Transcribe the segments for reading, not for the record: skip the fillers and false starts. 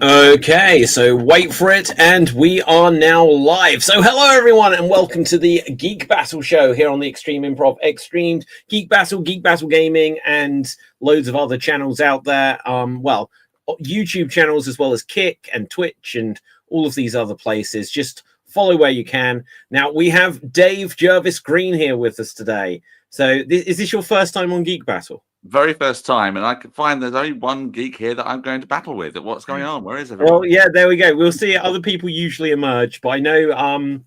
Okay, so wait for it, and we are now live. So hello everyone, and welcome to the Geek Battle Show here on the Extreme Improv Extremed Geek Battle Gaming, and loads of other channels out there. Well, YouTube channels as well as Kick and Twitch and all of these other places. Just follow where you can. Now, we have Dave Jervis Green here with us today. So is this your first time on Geek Battle? Very first time, and I can find there's only one geek here that I'm going to battle with. What's going on? Where is everyone? Well, yeah, there we go. We'll see. Other people usually emerge, but I know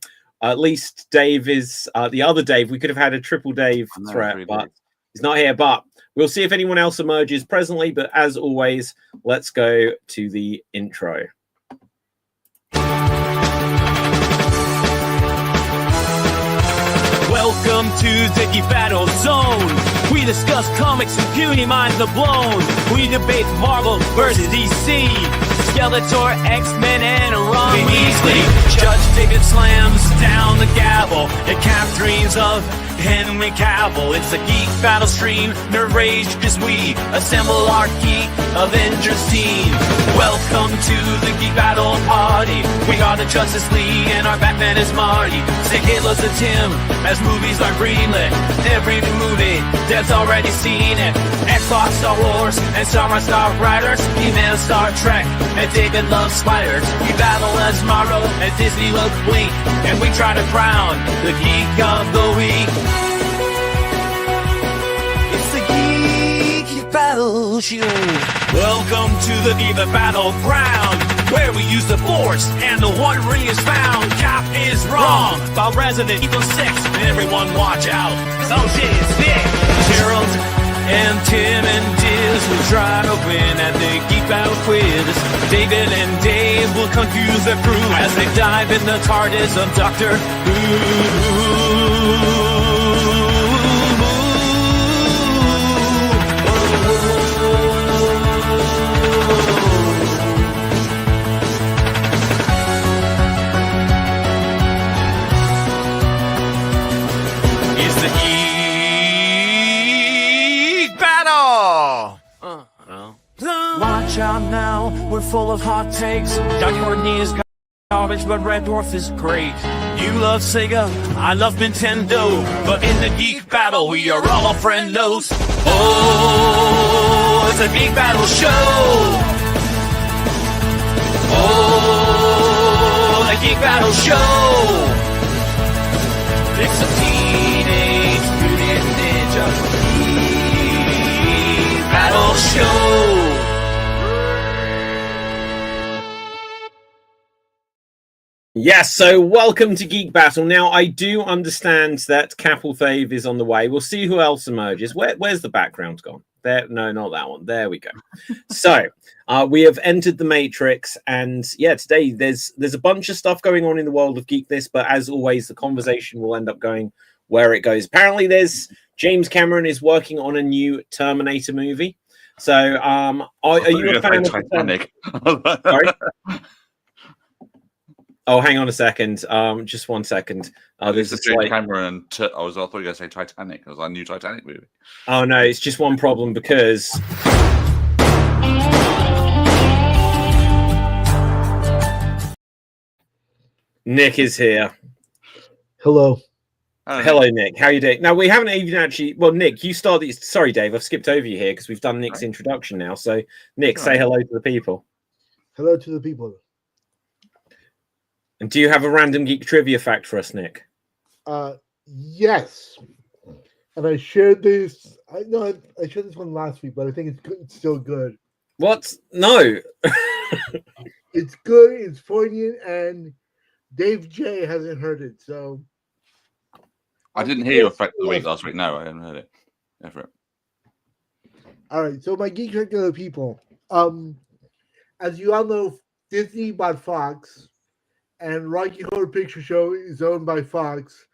at least Dave is the other Dave. We could have had a triple Dave threat, but he's not here. But we'll see if anyone else emerges presently. But as always, let's go to the intro. Welcome to the Geek Battle Zone. We discuss comics and puny minds are blown. We debate Marvel versus DC, Skeletor, X-Men, and Ron Weasley. Judge David slams down the gavel and cap dreams of Henry Cavill. It's a Geek Battle stream. Nerd rage as we assemble our Geek Avengers team. Welcome to the Geek Battle party. We are the Justice League and our Batman is Marty. Say Hitler's a Tim as movies are greenlit. Every new movie, Dev's already seen it. Xbox, Star Wars, and Star Riders. He-Man, Star Trek, and David loves spiders. We battle as Morrow and Disney loves Blink. And we try to crown the Geek of the Week. It's the Geek Battle Show. Welcome to the Geek Battleground, where we use the Force and the One Ring is found. Cap is wrong about Resident Evil 6. Everyone watch out, oh shit, it's big. Gerald and Tim and Diz will try to win at the Geek Battle Quiz. David and Dave will confuse their crew as they dive in the TARDIS of Doctor Who. Watch out now, we're full of hot takes. Doug Courtney is garbage, but Red Dwarf is great. You love Sega, I love Nintendo, but in the Geek Battle, we are all friendos. Oh, it's a Geek Battle show. Oh, the Geek Battle show. It's a Teenage Mutant Ninja Geek Battle show. Yes, so welcome to Geek Battle. Now, I do understand that Capelthave is on the way. We'll see who else emerges. Where's the background gone? There, no, not that one. There we go. So, we have entered the Matrix, and yeah, today there's a bunch of stuff going on in the world of geekness, but as always, the conversation will end up going where it goes. Apparently, James Cameron is working on a new Terminator movie. So, are you a fan of Titanic? Sorry? Oh, hang on a second. Just 1 second. There's a James Cameron. I thought you were going to say Titanic. It was our new Titanic movie. Oh no, it's just one problem because Nick is here. Hello. Hello, Nick. How are you doing? Now, we haven't even actually... Well, Nick, you started... Sorry, Dave, I've skipped over you here because we've done Nick's introduction now. So, Nick, say hello to the people. Hello to the people. And do you have a random geek trivia fact for us, Nick? Yes. And I shared this... I shared this one last week, but I think it's still good. What? No. It's good, it's poignant, and Dave J hasn't heard it, so... I didn't hear your fact of the week last week. No, I haven't heard it. Ever. All right, so my geek fact of the people. As you all know, Disney bought Fox, and Rocky Horror Picture Show is owned by Fox.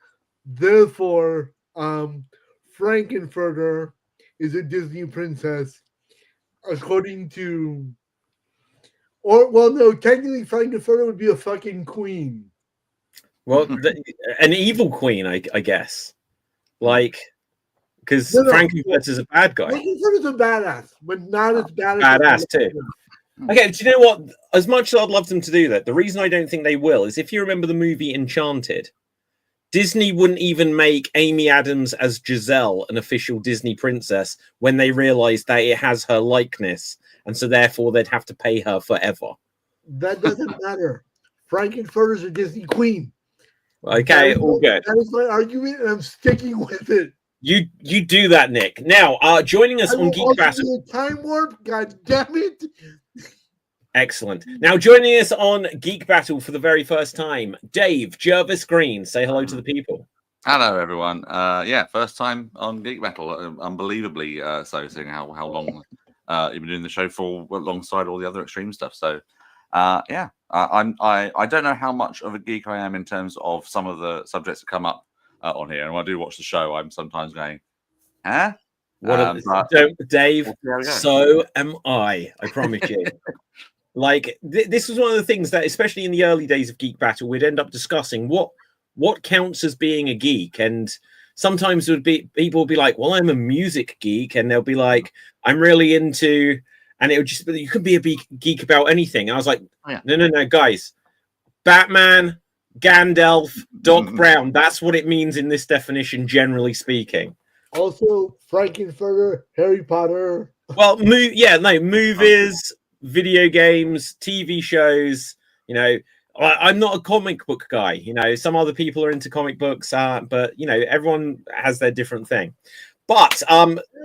Therefore, Frankenfurter is a Disney princess, according to... technically Frankenfurter would be a fucking queen. Well, an evil queen, I guess. Like, because Frankenfurter's a bad guy. Frankenfurter's a badass, but not as badass. Badass, too. Okay, do you know what? As much as I'd love them to do that, the reason I don't think they will is if you remember the movie Enchanted, Disney wouldn't even make Amy Adams as Giselle an official Disney princess when they realized that it has her likeness, and so therefore they'd have to pay her forever. That doesn't matter. Frankenfurter's a Disney queen. Okay, all good. That is my argument, and I'm sticking with it. You do that, Nick. Now, joining us on Geek Battle. Time warp. God damn it! Excellent. Now, joining us on Geek Battle for the very first time, Dave Jervis Green. Say hello to the people. Hello, everyone. Yeah, first time on Geek Battle. Unbelievably so, seeing how long you've been doing the show for alongside all the other extreme stuff. So, yeah, I don't know how much of a geek I am in terms of some of the subjects that come up on here. And when I do watch the show, I'm sometimes going, huh? Dave, so am I promise you. Like, this was one of the things that, especially in the early days of Geek Battle, we'd end up discussing what counts as being a geek. And sometimes it would be people would be like, well, I'm a music geek. And they'll be like, I'm really into, and it would just be, you could be a geek about anything. And I was like, no, guys, Batman, Gandalf, Doc Brown, that's what it means in this definition, generally speaking. Also, Frankenfurter, Harry Potter. Well, movies, video games, TV shows. You know, I'm not a comic book guy. You know, some other people are into comic books, but you know, everyone has their different thing. But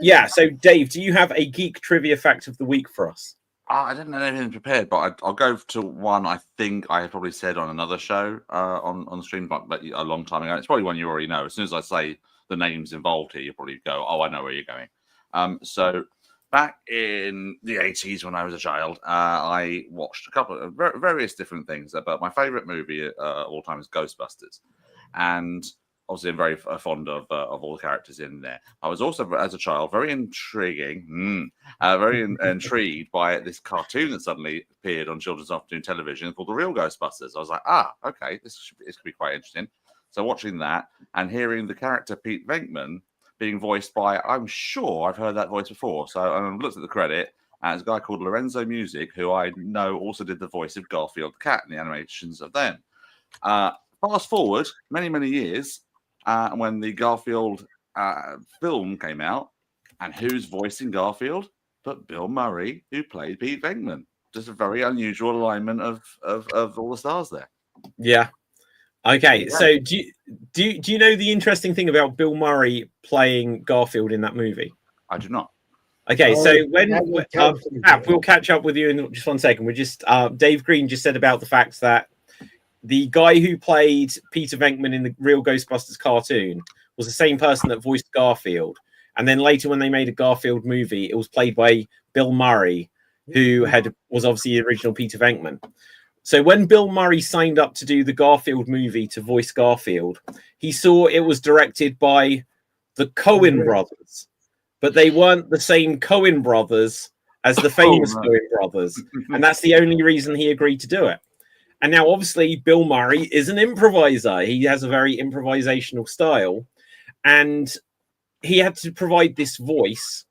yeah. So, Dave, do you have a geek trivia fact of the week for us? I didn't have anything prepared, but I'll go to one I think I had probably said on another show on the stream, but a long time ago. It's probably one you already know. As soon as I say the names involved here, you probably go, "Oh, I know where you're going." So back in the 80s, when I was a child, I watched a couple of various different things. But my favorite movie of all time is Ghostbusters, and obviously, I'm very fond of all the characters in there. I was also, as a child, very very intrigued by this cartoon that suddenly appeared on children's afternoon television called The Real Ghostbusters. I was like, okay, this could be quite interesting. So watching that and hearing the character Pete Venkman being voiced by, I'm sure I've heard that voice before. So I looked at the credit, and it's a guy called Lorenzo Music, who I know also did the voice of Garfield the cat in the animations of them. Fast forward many years, when the Garfield film came out, and who's voicing Garfield but Bill Murray, who played Pete Venkman. Just a very unusual alignment of all the stars there. Yeah. Okay. So do you know the interesting thing about Bill Murray playing Garfield in that movie? I do not. Okay, so we'll catch up with you in just 1 second. We're just Dave Green just said about the fact that the guy who played Peter Venkman in the Real Ghostbusters cartoon was the same person that voiced Garfield. And then later, when they made a Garfield movie, it was played by Bill Murray, who was obviously the original Peter Venkman. So when Bill Murray signed up to do the Garfield movie to voice Garfield, he saw it was directed by the Coen brothers, but they weren't the same Coen brothers as the famous Coen brothers. And that's the only reason he agreed to do it. And now, obviously, Bill Murray is an improviser. He has a very improvisational style. And he had to provide this voice.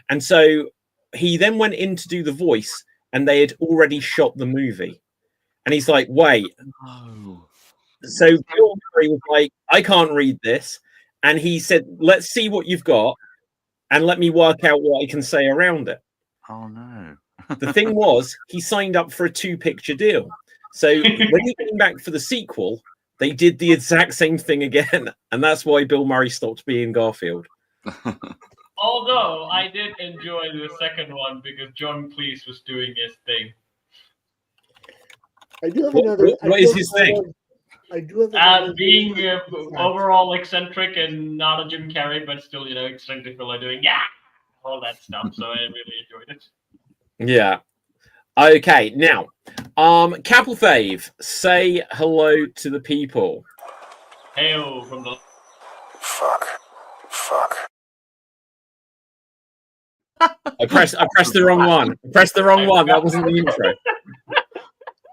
And so he then went in to do the voice, and they had already shot the movie. And he's like, wait. Oh. So Bill Murray was like, I can't read this. And he said, let's see what you've got, and let me work out what I can say around it. Oh, no. The thing was, he signed up for a 2-picture deal. So when he came back for the sequel, they did the exact same thing again. And that's why Bill Murray stopped being Garfield. Although I did enjoy the second one because John Cleese was doing his thing. I do have another. What is his thing? I do have being overall eccentric and not a Jim Carrey, but still, eccentric fella doing all that stuff. So I really enjoyed it. Yeah. Okay. Now, Capelthave, say hello to the people. Heyo from the. Fuck. I pressed the wrong one. That wasn't the intro.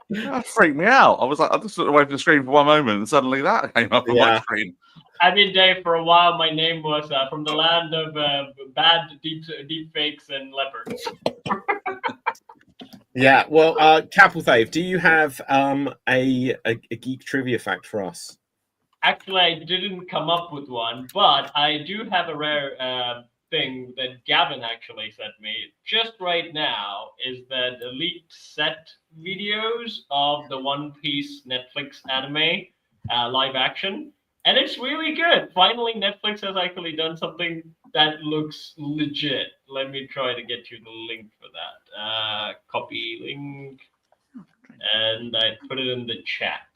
That freaked me out. I was like, I just looked away from the screen for one moment, and suddenly that came up on my screen. I mean, Dave, for a while, my name was from the land of bad deep fakes and leopards. Yeah, well, Capelthave, do you have a geek trivia fact for us? Actually, I didn't come up with one, but I do have a rare thing that Gavin actually sent me just right now. Is that the leaked set videos of the One Piece Netflix anime live action, and it's really good. Finally, Netflix has actually done something that looks legit. Let me try to get you the link for that. Copy link, and I put it in the chat.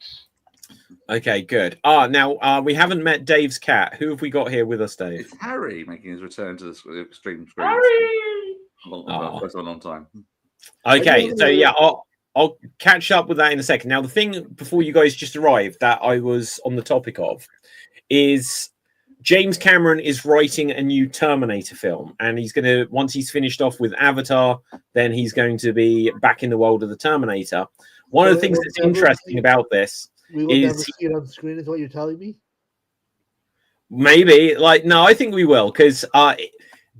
Okay, good. Now we haven't met Dave's cat. Who have we got here with us, Dave? It's Harry making his return to the stream screen. Harry! First one on time. Okay, so yeah, I'll catch up with that in a second. Now, the thing before you guys just arrived that I was on the topic of is James Cameron is writing a new Terminator film, and he's going to, once he's finished off with Avatar, then he's going to be back in the world of the Terminator. One of the things that's interesting about this we will never see it on screen, is what you're telling me? Maybe, like, no, I think we will, because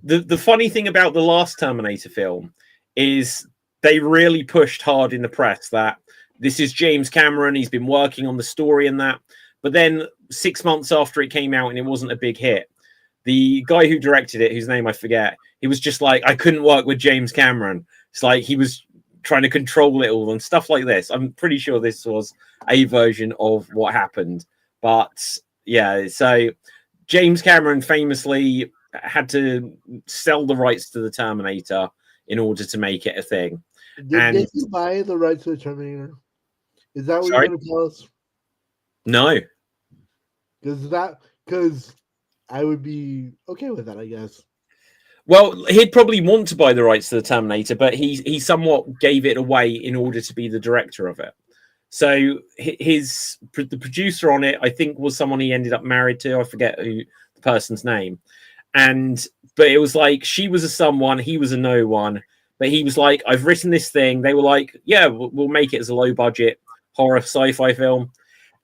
the funny thing about the last Terminator film is they really pushed hard in the press that this is James Cameron, he's been working on the story and that. But then 6 months after it came out and it wasn't a big hit, the guy who directed it, whose name I forget, he was just like, I couldn't work with James Cameron. It's like he was trying to control it all and stuff like this. I'm pretty sure this was a version of what happened. But yeah, so James Cameron famously had to sell the rights to the Terminator in order to make it a thing. Did you buy the rights to the Terminator? Is that what you're going to tell us? No. Because I would be okay with that, I guess. Well, he'd probably want to buy the rights to the Terminator, but he somewhat gave it away in order to be the director of it. So the producer on it, I think, was someone he ended up married to. I forget the person's name. But it was like she was a someone, he was a no one. But he was like, I've written this thing. They were like, yeah, we'll make it as a low budget horror sci-fi film.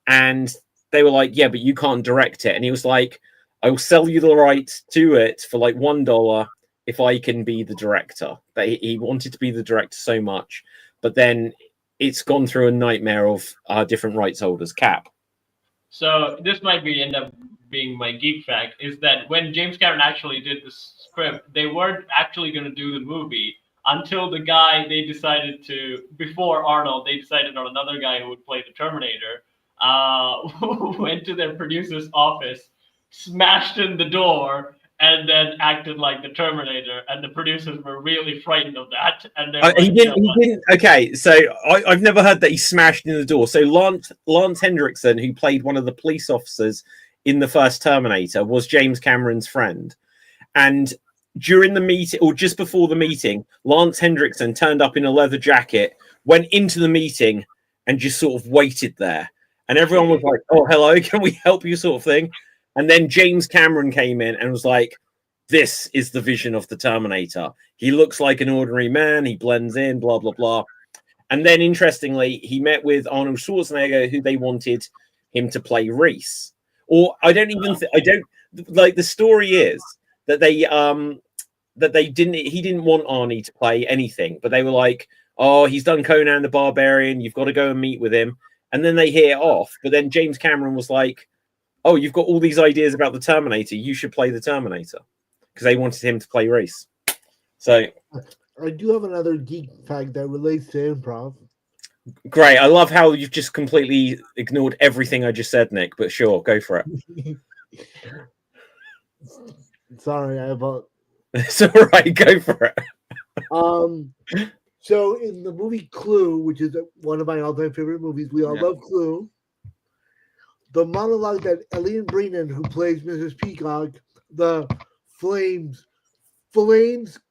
And they were like, yeah, but you can't direct it. And he was like, I will sell you the rights to it for like $1 if I can be the director. But he wanted to be the director so much. But then it's gone through a nightmare of different rights holders. Cap. So this might end up being my geek fact, is that when James Cameron actually did the script, they weren't actually going to do the movie until the guy they decided to, before Arnold, they decided on another guy who would play the Terminator, went to their producer's office, smashed in the door, and then acted like the Terminator, and the producers were really frightened of that. And he didn't. Okay, so I've never heard that he smashed in the door. So Lance Hendrickson, who played one of the police officers in the first Terminator, was James Cameron's friend, and during the meeting, or just before the meeting, Lance Hendrickson turned up in a leather jacket, went into the meeting, and just sort of waited there. And everyone was like, "Oh, hello, can we help you?" sort of thing. And then James Cameron came in and was like, this is the vision of the Terminator. He looks like an ordinary man. He blends in, blah, blah, blah. And then, interestingly, he met with Arnold Schwarzenegger, who they wanted him to play Reese. Or I don't like, the story is that he didn't want Arnie to play anything, but they were like, oh, he's done Conan the Barbarian. You've got to go and meet with him. And then they hit it off. But then James Cameron was like, oh, you've got all these ideas about the Terminator. You should play the Terminator, because they wanted him to play Reese. So I do have another geek fact that relates to improv. Great. I love how you've just completely ignored everything I just said, Nick, but sure, go for it. Sorry, It's all right, go for it. So in the movie Clue, which is one of my all-time favorite movies, we all love Clue. The monologue that Ellen Brennan, who plays Mrs. Peacock, the flames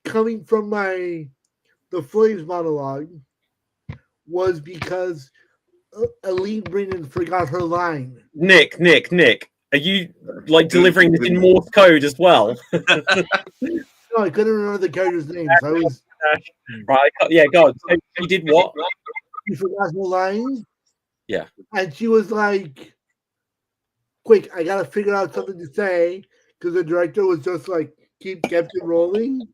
coming from the flames monologue, was because Ellen Brennan forgot her line. Nick, are you like delivering this in Morse code as well? No, I couldn't remember the character's name. So I was right. Yeah, God. So he did what? She forgot her line. Yeah, and she was like, quick, I gotta figure out something to say, because the director was just like kept it rolling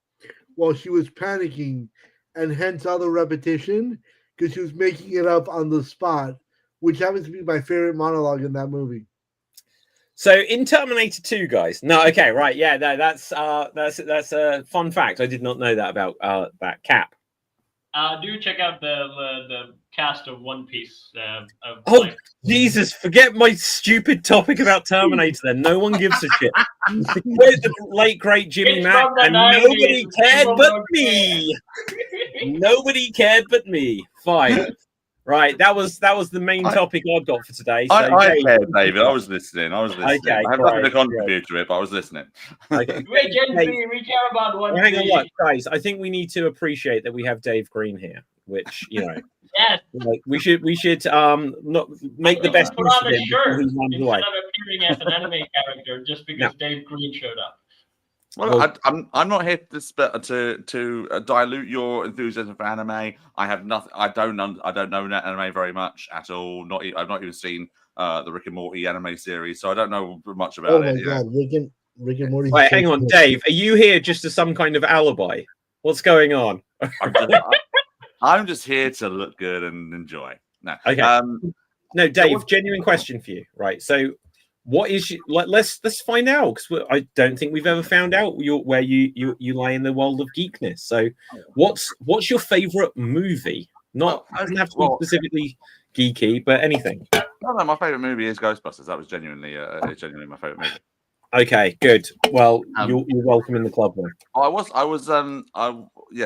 while she was panicking. and hence all the repetition because she was making it up on the spot, which happens to be my favorite monologue in that movie. So in Terminator 2, guys. No, okay, right, yeah, no, that's a fun fact. I did not know that about that Cap. Do check out the cast of One Piece. Oh, Jesus, forget my stupid topic about Terminator then. No one gives a shit. Where's the late, great Jimmy It's Mack? from the And 90s. nobody cared People but don't me. Nobody cared but me. Fine. Right, that was the main topic I've got for today. So I Dave, cared, David. I was listening. Okay, I have nothing to great, contribute to it, but I was listening. Okay. Wait, Gen Dave, Z, we care about One hang on, Piece. look, guys. I think we need to appreciate that we have Dave Green here, which Yes. like, we should not make the best put use on of a him before shirt he runs instead away. of appearing as an anime character just because Dave Green showed up. Well, I'm not here to dilute your enthusiasm for anime. I have nothing. I don't know anime very much at all. I've not even seen the Rick and Morty anime series, so I don't know much about Oh it. my god, Rick and Morty. Wait, hang on, Dave. Are you here just as some kind of alibi? What's going on? I'm just here to look good and enjoy. No, Okay. No, Dave. Genuine question for you, right? So, what is let's find out because I don't think we've ever found out where you lie in the world of geekness. So, what's your favorite movie? Doesn't have to be specifically geeky, but anything. No, my favorite movie is Ghostbusters. That was genuinely my favorite movie. Okay, good. Well, you're welcome in the club then.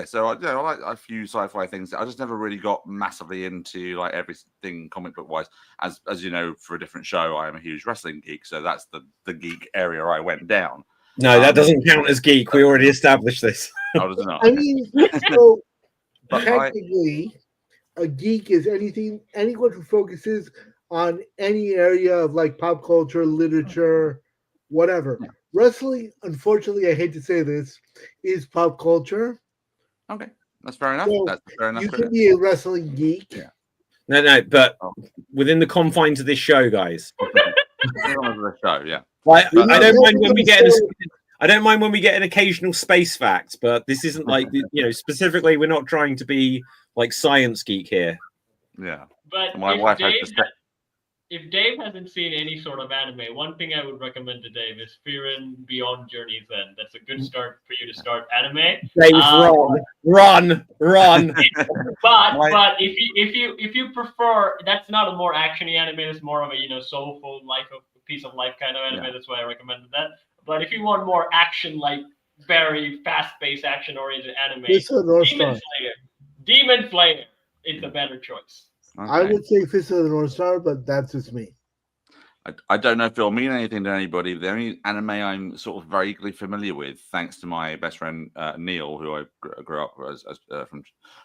So I like a few sci-fi things. I just never really got massively into like everything comic book wise. As you know, for a different show, I am a huge wrestling geek, so that's the geek area I went down. No, that doesn't count as geek. We already established this. Oh, does it not? I mean, so technically, a geek is anyone who focuses on any area of like pop culture, literature, whatever. Yeah. Wrestling, unfortunately, I hate to say this, is pop culture. Okay, that's fair enough. So that's fair enough. You can be a wrestling geek. Yeah. No, but within the confines of this show, guys. The show, yeah. I don't mind when we get. I don't mind when we get an occasional space fact, but this isn't like specifically. We're not trying to be like science geek here. Yeah. But my wife has to if Dave hasn't seen any sort of anime, one thing I would recommend to Dave is Fearin' Beyond Journey's End. That's a good start for you to start anime. Dave, run! But if you prefer, that's not a more actiony anime. It's more of a soulful piece of life kind of anime. Yeah. That's why I recommended that. But if you want more action, like very fast-paced, action-oriented anime, Demon Slayer is the better choice. Okay. I would say Fist of the North Star, but that's just me. I don't know if it'll mean anything to anybody. The only anime I'm sort of vaguely familiar with, thanks to my best friend Neil, who I grew up as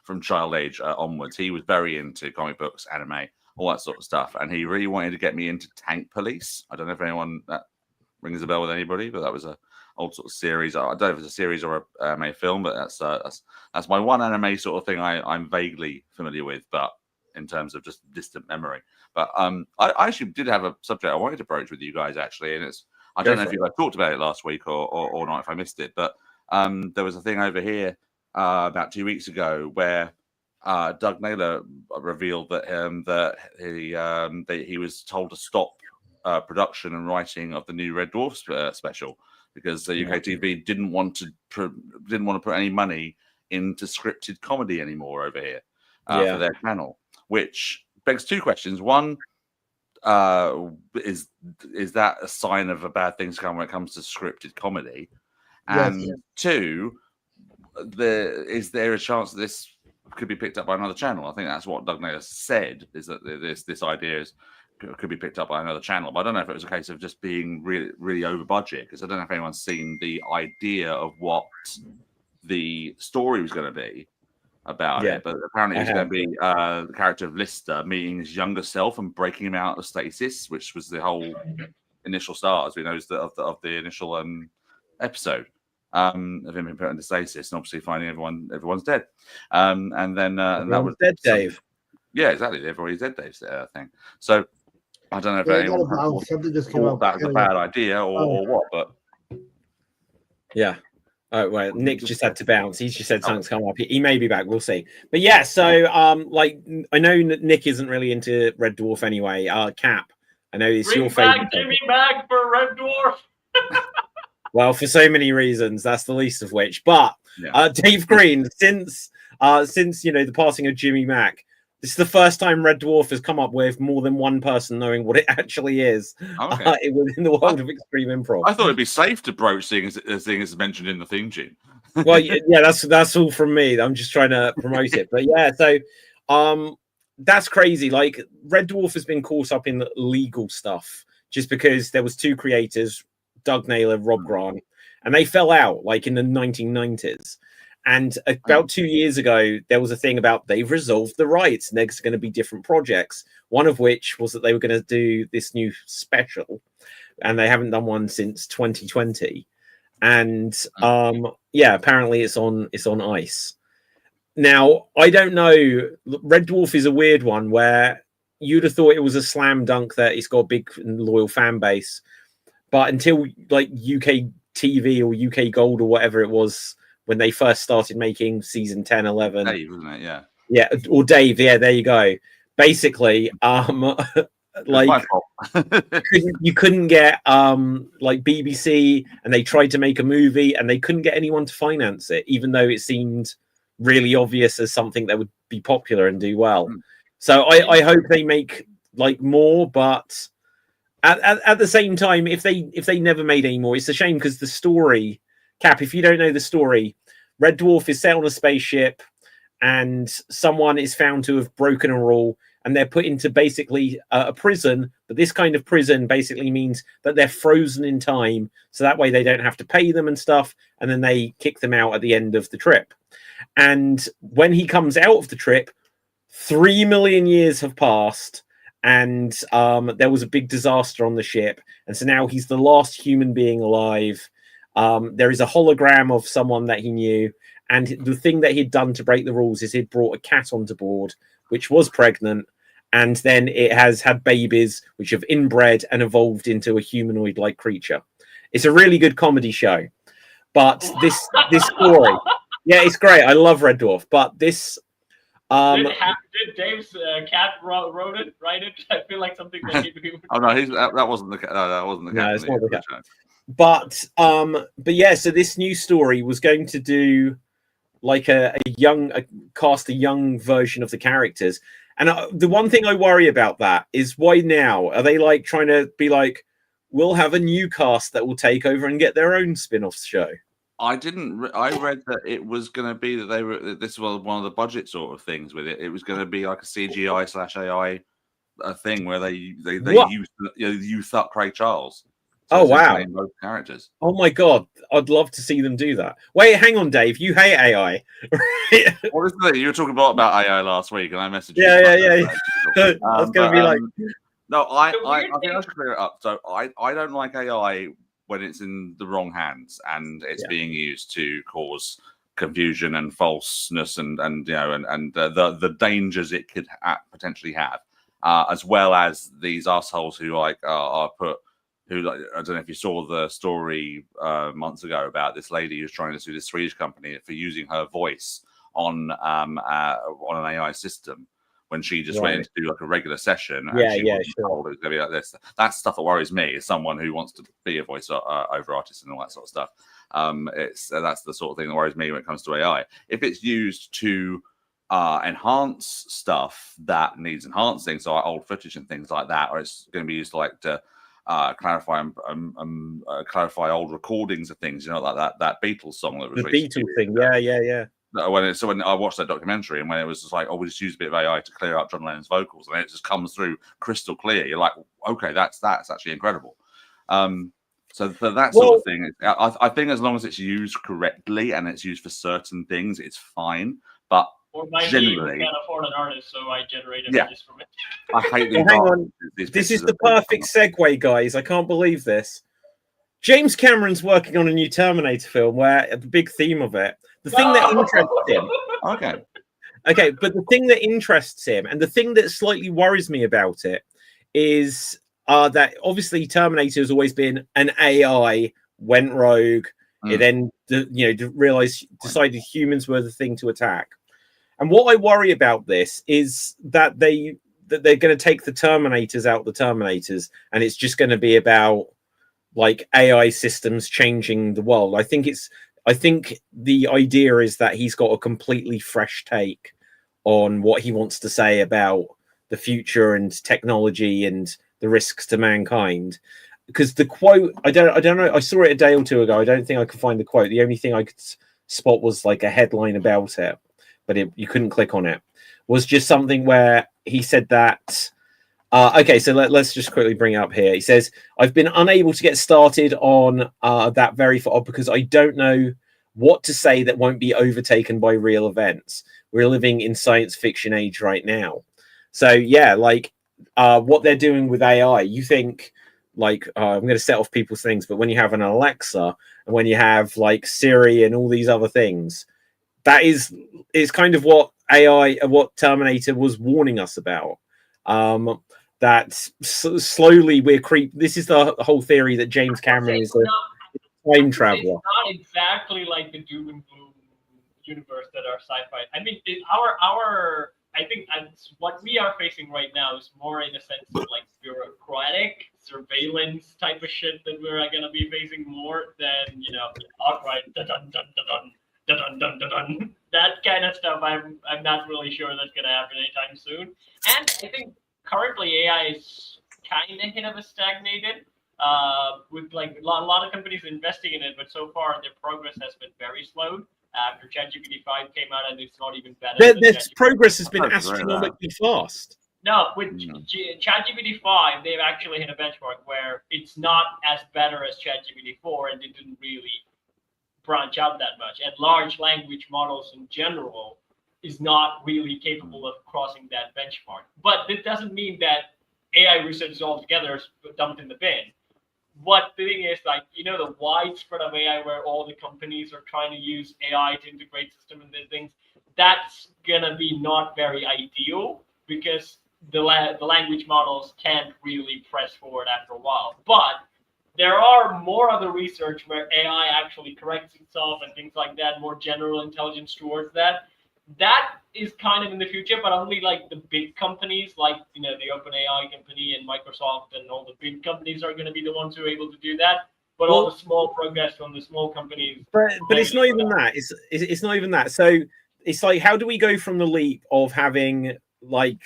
from child age onwards, he was very into comic books, anime, all that sort of stuff, and he really wanted to get me into Tank Police. I don't know if anyone that rings a bell with anybody, but that was a old sort of series. I don't know if it's a series or a anime film, but that's my one anime sort of thing I'm vaguely familiar with, but in terms of just distant memory. But I actually did have a subject I wanted to broach with you guys actually, and I don't know if you guys talked about it last week or not, if I missed it, but there was a thing over here about 2 weeks ago where Doug Naylor revealed that he was told to stop production and writing of the new Red Dwarf special because the UK TV didn't want to put any money into scripted comedy anymore over here for their channel. Which begs two questions. One, is that a sign of a bad thing to come when it comes to scripted comedy? And two, is there a chance that this could be picked up by another channel? I think that's what Doug Naylor said, is that this idea could be picked up by another channel. But I don't know if it was a case of just being really, really over budget, because I don't know if anyone's seen the idea of what the story was going to be about it, but apparently it's going to be the character of Lister meeting his younger self and breaking him out of stasis, which was the whole initial start, as we know, of the initial episode of him being put into stasis and obviously finding everyone's dead, and then and that was dead, Dave. Yeah, exactly. Everybody's dead, Dave's thing. So I don't know if anyone thought that was a bad idea or what, but yeah. Oh, well, Nick just had to bounce. He's just said something's come up. He may be back. We'll see. But yeah, so like I know Nick isn't really into Red Dwarf anyway. Cap, I know it's your favorite. Jimmy back for Red Dwarf. Well, for so many reasons, that's the least of which. But Dave Green, since the passing of Jimmy Mack, this is the first time Red Dwarf has come up with more than one person knowing what it actually is within the world of extreme improv. I thought it'd be safe to broach seeing as mentioned in the theme tune. Well, yeah, that's all from me. I'm just trying to promote it. But yeah, so that's crazy. Like Red Dwarf has been caught up in legal stuff just because there was two creators, Doug Naylor, Rob Grant, and they fell out like in the 1990s. And about 2 years ago, there was a thing about they've resolved the rights and there's going to be different projects. One of which was that they were going to do this new special, and they haven't done one since 2020. And apparently it's on ice. Now, I don't know. Red Dwarf is a weird one where you'd have thought it was a slam dunk that it's got a big and loyal fan base, but until like UK TV or UK Gold or whatever it was. When they first started making season 10, 11. Dave, wasn't it? Yeah. Yeah, or Dave. Yeah, there you go. Basically, like you couldn't get like BBC, and they tried to make a movie, and they couldn't get anyone to finance it, even though it seemed really obvious as something that would be popular and do well. So I hope they make like more, but at the same time, if they never made any more, it's a shame because the story. Cap, if you don't know the story, Red Dwarf is set on a spaceship and someone is found to have broken a rule and they're put into basically a prison. But this kind of prison basically means that they're frozen in time. So that way they don't have to pay them and stuff. And then they kick them out at the end of the trip. And when he comes out of the trip, 3 million years have passed. And there was a big disaster on the ship. And so now he's the last human being alive. There is a hologram of someone that he knew, and the thing that he'd done to break the rules is he'd brought a cat onto board, which was pregnant, and then it has had babies, which have inbred and evolved into a humanoid-like creature. It's a really good comedy show, but this story, yeah, it's great. I love Red Dwarf, but this. Did Dave's cat write it? I feel like something that he. Oh no, that wasn't the cat. No, that wasn't the cat. No, it's not the cat. But yeah, so this new story was going to do like cast a young version of the characters. And the one thing I worry about that is why now? Are they like trying to be like, we'll have a new cast that will take over and get their own spin-off show? I read that it was going to be that this was one of the budget sort of things with it. It was going to be like a CGI/AI thing where they youth up Craig Charles. So wow! Both characters. Oh my god, I'd love to see them do that. Wait, hang on, Dave. You hate AI? What is it? You were talking about AI last week, and I messaged you. Yeah. I was going to be like, no, I think I should clear it up. So I don't like AI when it's in the wrong hands and it's being used to cause confusion and falseness and the dangers it could potentially have, as well as these assholes who are put. I don't know if you saw the story months ago about this lady who's trying to sue this Swedish company for using her voice on an AI system when she just went in to do like a regular session. And she wasn't told it was going to be like this. That's stuff that worries me as someone who wants to be a voice over artist and all that sort of stuff. That's the sort of thing that worries me when it comes to AI. If it's used to enhance stuff that needs enhancing, so like old footage and things like that, or it's going to be used to clarify old recordings of things, like that Beatles song that was the Beatles thing. Yeah. When I watched that documentary and when it was just like, we just use a bit of AI to clear up John Lennon's vocals, and it just comes through crystal clear. You're like, okay, that's actually incredible. So for that sort of thing, I think as long as it's used correctly and it's used for certain things, it's fine. But or my generally, can't afford an artist, so I generate images from it. I hate these. Hang on, this is the perfect segue, guys. I can't believe this. James Cameron's working on a new Terminator film where the big theme of it, the thing that interests him. Okay, but the thing that interests him and the thing that slightly worries me about it is that obviously Terminator has always been an AI went rogue. It then, decided humans were the thing to attack. And what I worry about this is that they're going to take the Terminators out the Terminators, and it's just going to be about like AI systems changing the world. I think the idea is that he's got a completely fresh take on what he wants to say about the future and technology and the risks to mankind. Because the quote, I don't know, I saw it a day or two ago. I don't think I could find the quote. The only thing I could spot was like a headline about it, but you couldn't click on it. Was just something where he said that. Okay, so let's just quickly bring it up here. He says, "I've been unable to get started on that very far because I don't know what to say that won't be overtaken by real events. We're living in science fiction age right now." So yeah, like what they're doing with AI, you think. Like I'm going to set off people's things, but when you have an Alexa and when you have like Siri and all these other things, that is kind of what AI, what Terminator was warning us about. That slowly we're This is the whole theory that James Cameron is a time traveler. It's not exactly like the doom and gloom universe that are sci-fi. I mean, I think what we are facing right now is more in a sense of like bureaucratic surveillance type of shit that we're going to be facing more than, outright that kind of stuff. I'm not really sure that's going to happen anytime soon. And I think currently AI is kind of hit of a stagnated with like a lot of companies investing in it, but so far their progress has been very slow. After ChatGPT 5 came out, and it's not even better. Their progress has been astronomically fast. No, with ChatGPT 5, they've actually hit a benchmark where it's not as better as ChatGPT 4, and it didn't really branch out that much. And large language models in general is not really capable of crossing that benchmark. But it doesn't mean that AI research is altogether dumped in the bin. What the thing is, like, the widespread of AI where all the companies are trying to use AI to integrate systems and things, that's gonna be not very ideal because the language models can't really press forward after a while. But there are more other research where AI actually corrects itself and things like that, more general intelligence towards that. That is kind of in the future, but only like the big companies, like the OpenAI company and Microsoft and all the big companies are going to be the ones who are able to do that. But all the small progress from the small companies. But it's not even that. It's not even that. So it's like, how do we go from the leap of having like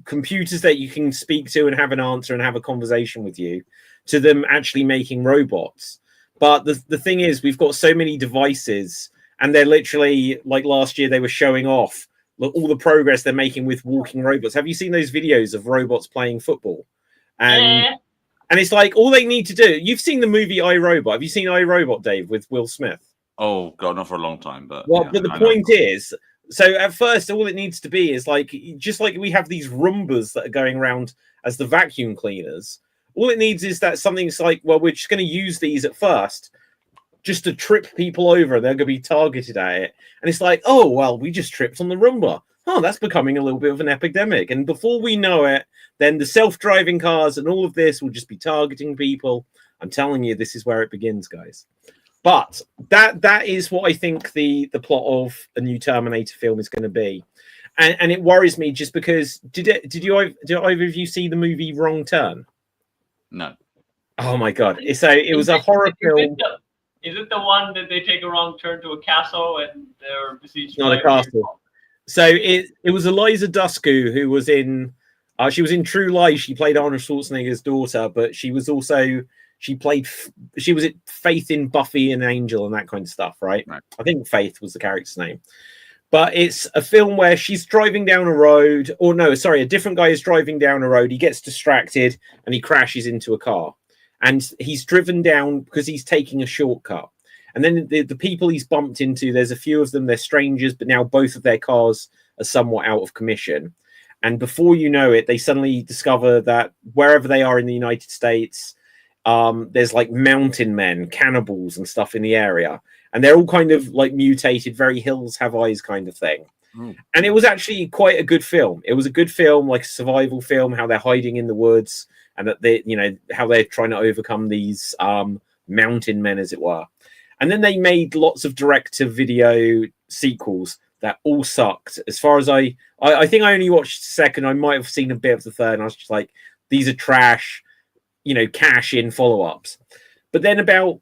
computers that you can speak to and have an answer and have a conversation with you, to them actually making robots? But the thing is, we've got so many devices. And they're literally, like last year, they were showing off all the progress they're making with walking robots. Have you seen those videos of robots playing football? And it's like, all they need to do... You've seen the movie iRobot. Have you seen iRobot, Dave, with Will Smith? Oh, God, not for a long time. But but the point is... So at first, all it needs to be is like... Just like we have these Roombas that are going around as the vacuum cleaners. All it needs is that something's like, well, we're just going to use these at first just to trip people over, and they're going to be targeted at it. And it's like, oh, well, we just tripped on the Roomba. Oh, that's becoming a little bit of an epidemic. And before we know it, then the self-driving cars and all of this will just be targeting people. I'm telling you, this is where it begins, guys. But that is what I think the plot of a new Terminator film is going to be. And it worries me just because, did either of you see the movie Wrong Turn? No. Oh, my God. It was a horror film. Is it the one that they take a wrong turn to a castle and they're besieged? Not a castle. So it was Eliza Dushku who was in. She was in True Lies. She played Arnold Schwarzenegger's daughter, but she was Faith in Buffy and Angel and that kind of stuff, right? I think Faith was the character's name. But it's a film where she's driving down a road, or no, sorry, a different guy is driving down a road. He gets distracted and he crashes into a car. And he's driven down because he's taking a shortcut. And then the people he's bumped into, there's a few of them, they're strangers, but now both of their cars are somewhat out of commission. And before you know it, they suddenly discover that wherever they are in the United States, there's like mountain men, cannibals and stuff in the area. And they're all kind of like mutated, very Hills Have Eyes kind of thing. And it was actually quite a good film. It was a good film, like a survival film, how they're hiding in the woods. And that they, how they're trying to overcome these mountain men, as it were. And then they made lots of direct-to-video sequels that all sucked. As far as I think I only watched the second. I might have seen a bit of the third, and I was just like, these are trash, cash-in follow-ups. But then about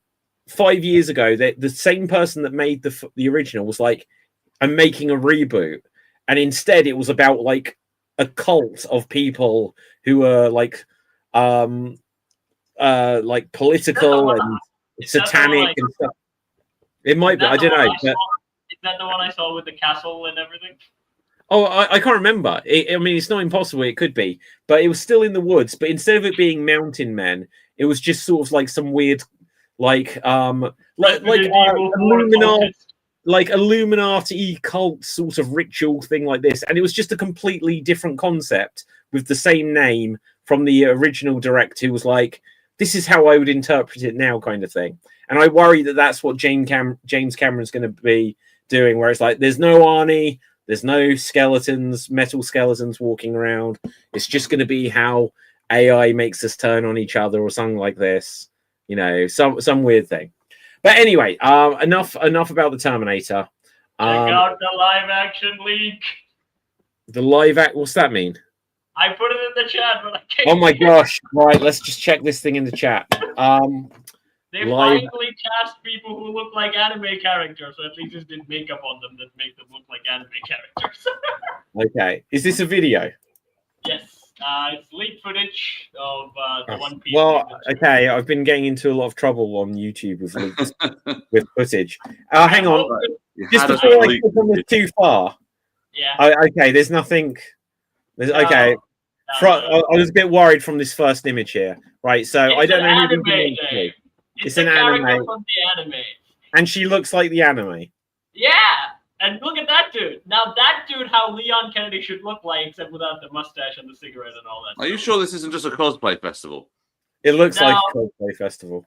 5 years ago, the same person that made the original was like, I'm making a reboot. And instead it was about like a cult of people who are like political and satanic and stuff. It might be, I don't know. Is that the one I saw with the castle and everything? Oh, I can't remember. I mean, it's not impossible. It could be, but it was still in the woods. But instead of it being mountain men, it was just sort of like some weird, Illuminati cult sort of ritual thing like this. And it was just a completely different concept with the same name from the original director, who was like, "This is how I would interpret it now," kind of thing. And I worry that that's what James Cameron's going to be doing, where it's like, there's no Arnie. There's no skeletons, metal skeletons walking around. It's just going to be how AI makes us turn on each other or something like this. Some weird thing. But anyway, enough about the Terminator. Check out the live action leak. The live act. What's that mean? I put it in the chat, but I can't. Oh my gosh! Right, let's just check this thing in the chat. They finally cast people who look like anime characters, so at least just did makeup on them that make them look like anime characters. Okay, is this a video? Yes, it's leaked footage of the One Piece. Well, okay, I've been getting into a lot of trouble on YouTube with leaks with footage. Hang on, just before I click on this too far. Yeah. Okay, there's nothing. Okay. I was a bit worried from this first image here. Right, so I don't know who the It's an anime from the anime. And she looks like the anime. Yeah! And look at that dude. Now that dude, how Leon Kennedy should look like, except without the mustache and the cigarette and all that. Are you sure this isn't just a cosplay festival? It looks like a cosplay festival.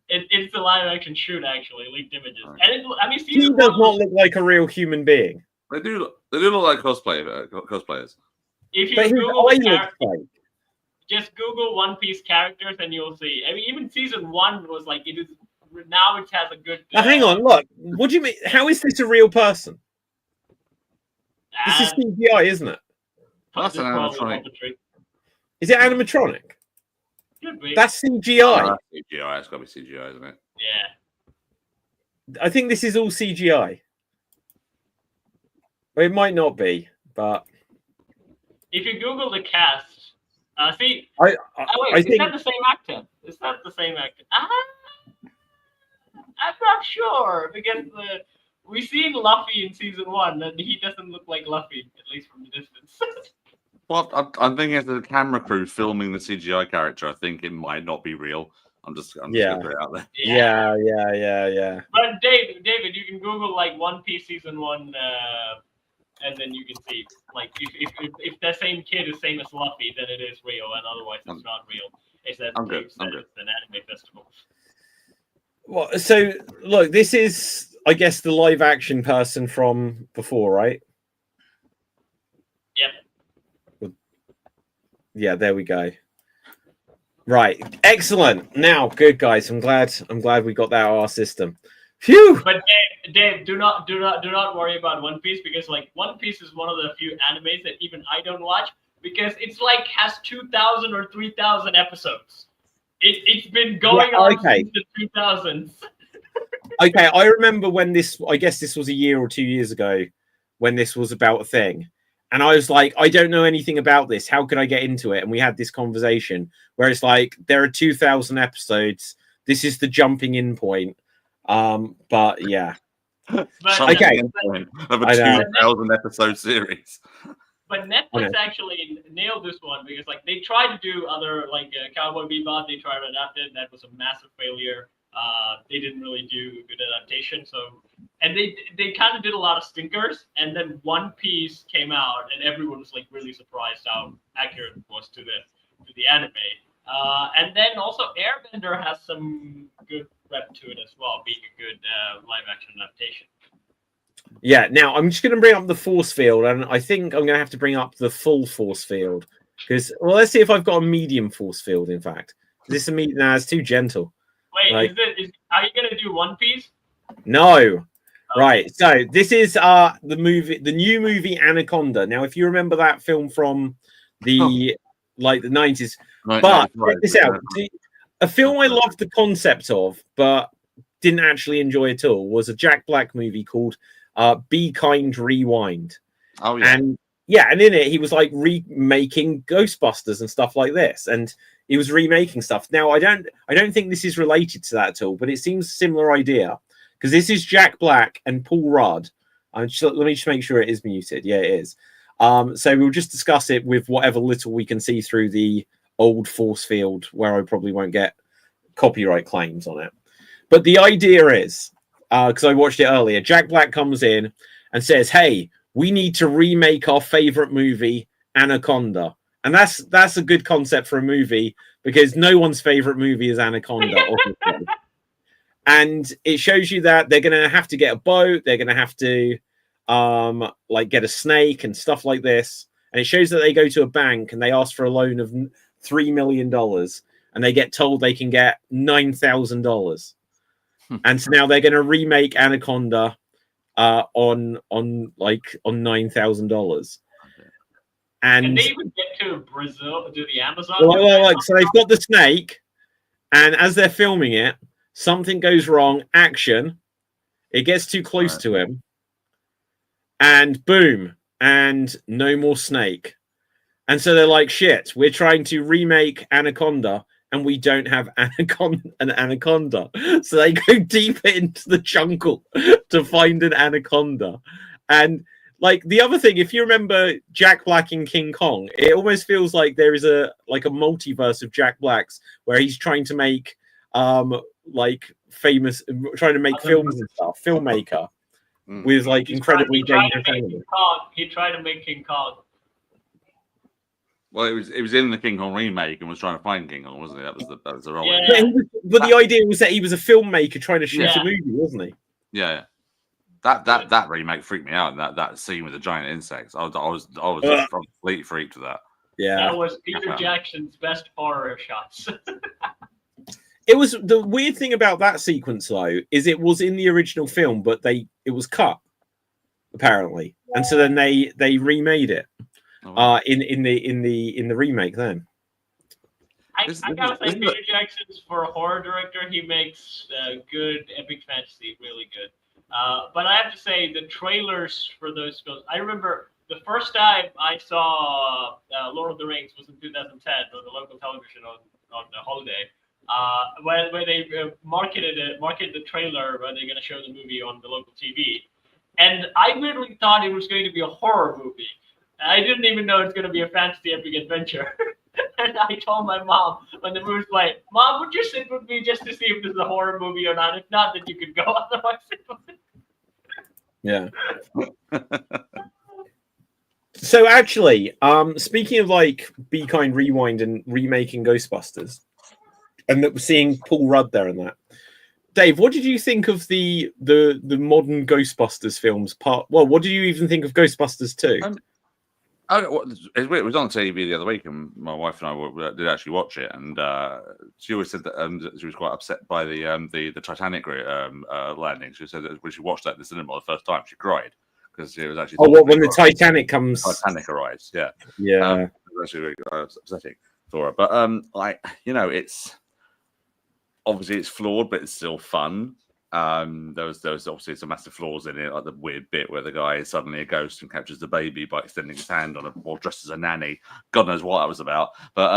It's the live action shoot, actually, leaked images. Right. And he does not look like a real human being. They do look like cosplayers. If you Google just Google One Piece characters and you'll see. I mean, even season 1 was like, it is now it has a good. Now, hang on, look. What do you mean? How is this a real person? This is CGI, isn't it? That's an animatronic. Is it animatronic? Could be. That's CGI. Oh, that's CGI. It's got to be CGI, isn't it? Yeah. I think this is all CGI. Well, it might not be, but if you Google the cast. See, I is think that the same actor? Is that the same actor? I'm not sure because we've seen Luffy in season 1, and he doesn't look like Luffy, at least from the distance. Well, I'm thinking as the camera crew filming the CGI character, I think it might not be real. I'm just gonna put it out there. Yeah. But David, you can Google like One Piece season 1. And then you can see, like, if the same kid is same as Luffy, then it is real, and otherwise it's not real. It's that I'm good. It's an anime festival. Well, so look, this is, I guess, the live action person from before, right? Yep. Yeah, there we go. Right, excellent. Now, good guys. I'm glad we got that out of our system. Phew. But Dave, do not worry about One Piece, because like One Piece is one of the few animes that even I don't watch, because it's like has 2,000 or 3,000 episodes. It's been going on since the 2000s. Okay, I remember when this. I guess this was a year or 2 years ago when this was about a thing, and I was like, I don't know anything about this. How could I get into it? And we had this conversation where it's like there are 2,000 episodes. This is the jumping in point. But yeah. But okay. Of a 2,000 episode series. But Netflix actually nailed this one, because like they tried to do other like Cowboy Bebop, they tried to adapt it, and that was a massive failure. They didn't really do a good adaptation. So, and they kind of did a lot of stinkers, and then One Piece came out, and everyone was like really surprised how accurate it was to the anime. And then also Airbender has some good rep to it as well, being a good live action adaptation. Yeah, now I'm just going to bring up the force field, and I think I'm going to have to bring up the full force field, because, well, let's see if I've got a medium force field, in fact. This is it's too gentle. Wait, Like- are you gonna do One Piece? No. Right. So this is the new movie Anaconda. Now, if you remember that film from the 90s, but check this out. A film I loved the concept of, but didn't actually enjoy at all, was a Jack Black movie called Be Kind, Rewind. Oh yeah. And yeah, and in it he was like remaking Ghostbusters and stuff like this, and he was remaking stuff. Now I don't think this is related to that at all, but it seems a similar idea because this is Jack Black and Paul Rudd. Let me just make sure it is muted. Yeah, it is. So we'll just discuss it with whatever little we can see through the old force field, where I probably won't get copyright claims on it. But the idea is, because I watched it earlier, Jack Black comes in and says, "Hey, we need to remake our favorite movie, Anaconda." And that's a good concept for a movie because no one's favorite movie is Anaconda, obviously. And it shows you that they're going to have to get a boat. They're going to have to like get a snake and stuff like this. And it shows that they go to a bank and they ask for a loan of $3 million and they get told they can get $9,000. And so now they're going to remake Anaconda on $9,000. And they even get to Brazil, to the Amazon. So they've got the snake, and as they're filming it, something goes wrong. Action. It gets too close to him, and boom, and no more snake. And so they're like, "Shit, we're trying to remake Anaconda, and we don't have an anaconda." So they go deep into the jungle to find an anaconda. And like the other thing, if you remember Jack Black in King Kong, it almost feels like there is a multiverse of Jack Blacks where he's trying to make films and stuff, filmmaker with like incredibly dangerous animals. He tried to make King Kong. Well, it was in the King Kong remake and was trying to find King Kong, wasn't it? That was the role. Yeah. But the idea was that he was a filmmaker trying to shoot a movie, wasn't he? Yeah. That remake freaked me out. That scene with the giant insects, I was just completely freaked to that. Yeah, that was Peter Jackson's best horror shots. It was the weird thing about that sequence, though, is it was in the original film, but it was cut apparently, and so then they remade it in the remake. Then I gotta say, Peter Jackson's for a horror director, he makes good epic fantasy really good. But I have to say, the trailers for those films, I remember the first time I saw Lord of the Rings was in 2010 on the local television on the holiday, where they marketed the trailer where they're going to show the movie on the local TV. And I literally thought it was going to be a horror movie. I didn't even know it's going to be a fantasy epic adventure. And I told my mom when the movie was playing, "Mom, would you sit with me just to see if this is a horror movie or not? If not, then you could go. Otherwise, yeah." So actually, speaking of like Be Kind, Rewind, and remaking Ghostbusters, and seeing Paul Rudd there and that, Dave, what did you think of the modern Ghostbusters films? What did you even think of Ghostbusters 2? It was on TV the other week, and my wife and I did actually watch it. And she always said that she was quite upset by the Titanic landing. She said that when she watched that in the cinema the first time, she cried because it was actually. When the Titanic arrives, yeah, yeah, it was actually really upsetting for her. But it's obviously it's flawed, but it's still fun. There was obviously some massive flaws in it, like the weird bit where the guy is suddenly a ghost and captures the baby by extending his hand on or dressed as a nanny. God knows what that was about. But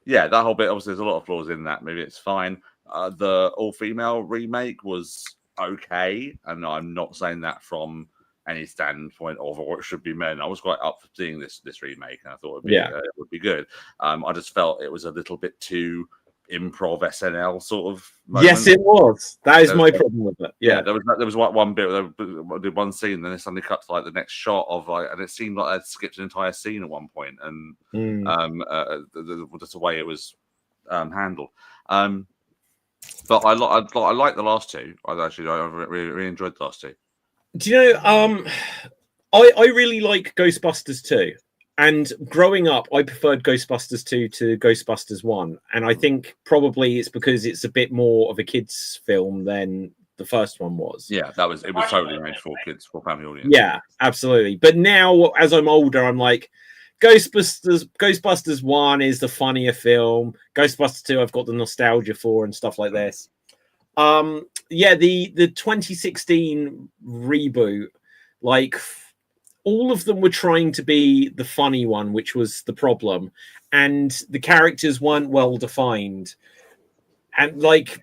yeah, that whole bit, obviously there's a lot of flaws in that. Maybe it's fine. The all-female remake was okay, and I'm not saying that from any standpoint of what it should be men. I was quite up for seeing this remake, and I thought it would be good. I just felt it was a little bit too improv SNL sort of moment. Yes, it was. That is my problem with it. Yeah, there was one bit where they did one scene, then it suddenly cut to like the next shot of and it seemed like they'd skipped an entire scene at one point, and just the way it was handled. But I like the last two. I really enjoyed the last two. Do you know? I really like Ghostbusters 2, And growing up, I preferred Ghostbusters 2 to Ghostbusters 1. And I think probably it's because it's a bit more of a kids' film than the first one was. Yeah, it was totally made for kids, for family audience. Yeah, absolutely. But now, as I'm older, I'm like, Ghostbusters 1 is the funnier film. Ghostbusters 2, I've got the nostalgia for and stuff like this. Yeah, the 2016 reboot, like, all of them were trying to be the funny one, which was the problem, and the characters weren't well defined, and like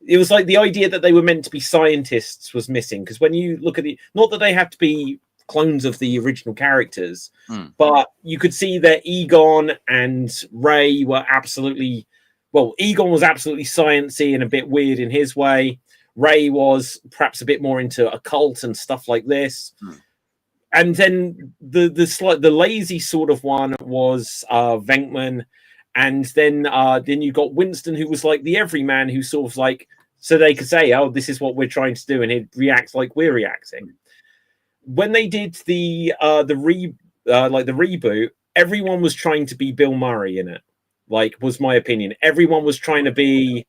it was like the idea that they were meant to be scientists was missing, because when you look at not that they have to be clones of the original characters, but you could see that Egon and Ray were absolutely, well, Egon was absolutely sciencey and a bit weird in his way. Ray was perhaps a bit more into occult and stuff like this. And then the lazy sort of one was Venkman, and then you got Winston, who was like the everyman, who sort of like, so they could say, "Oh, this is what we're trying to do," and he'd react like we're reacting. When they did the reboot, everyone was trying to be Bill Murray in it. Like, was my opinion. Everyone was trying to be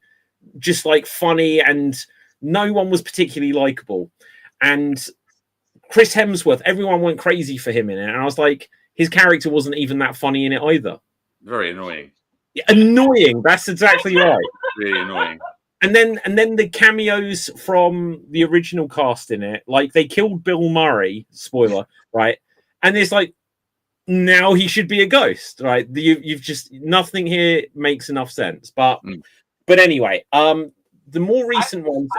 just like funny, and no one was particularly likable. And Chris Hemsworth, everyone went crazy for him in it, and I was like, his character wasn't even that funny in it either. Very annoying. Yeah, annoying. That's exactly right. Really annoying. And then the cameos from the original cast in it, like they killed Bill Murray, spoiler, right? And it's like, now he should be a ghost, right? You've just, nothing here makes enough sense. But anyway, the more recent ones.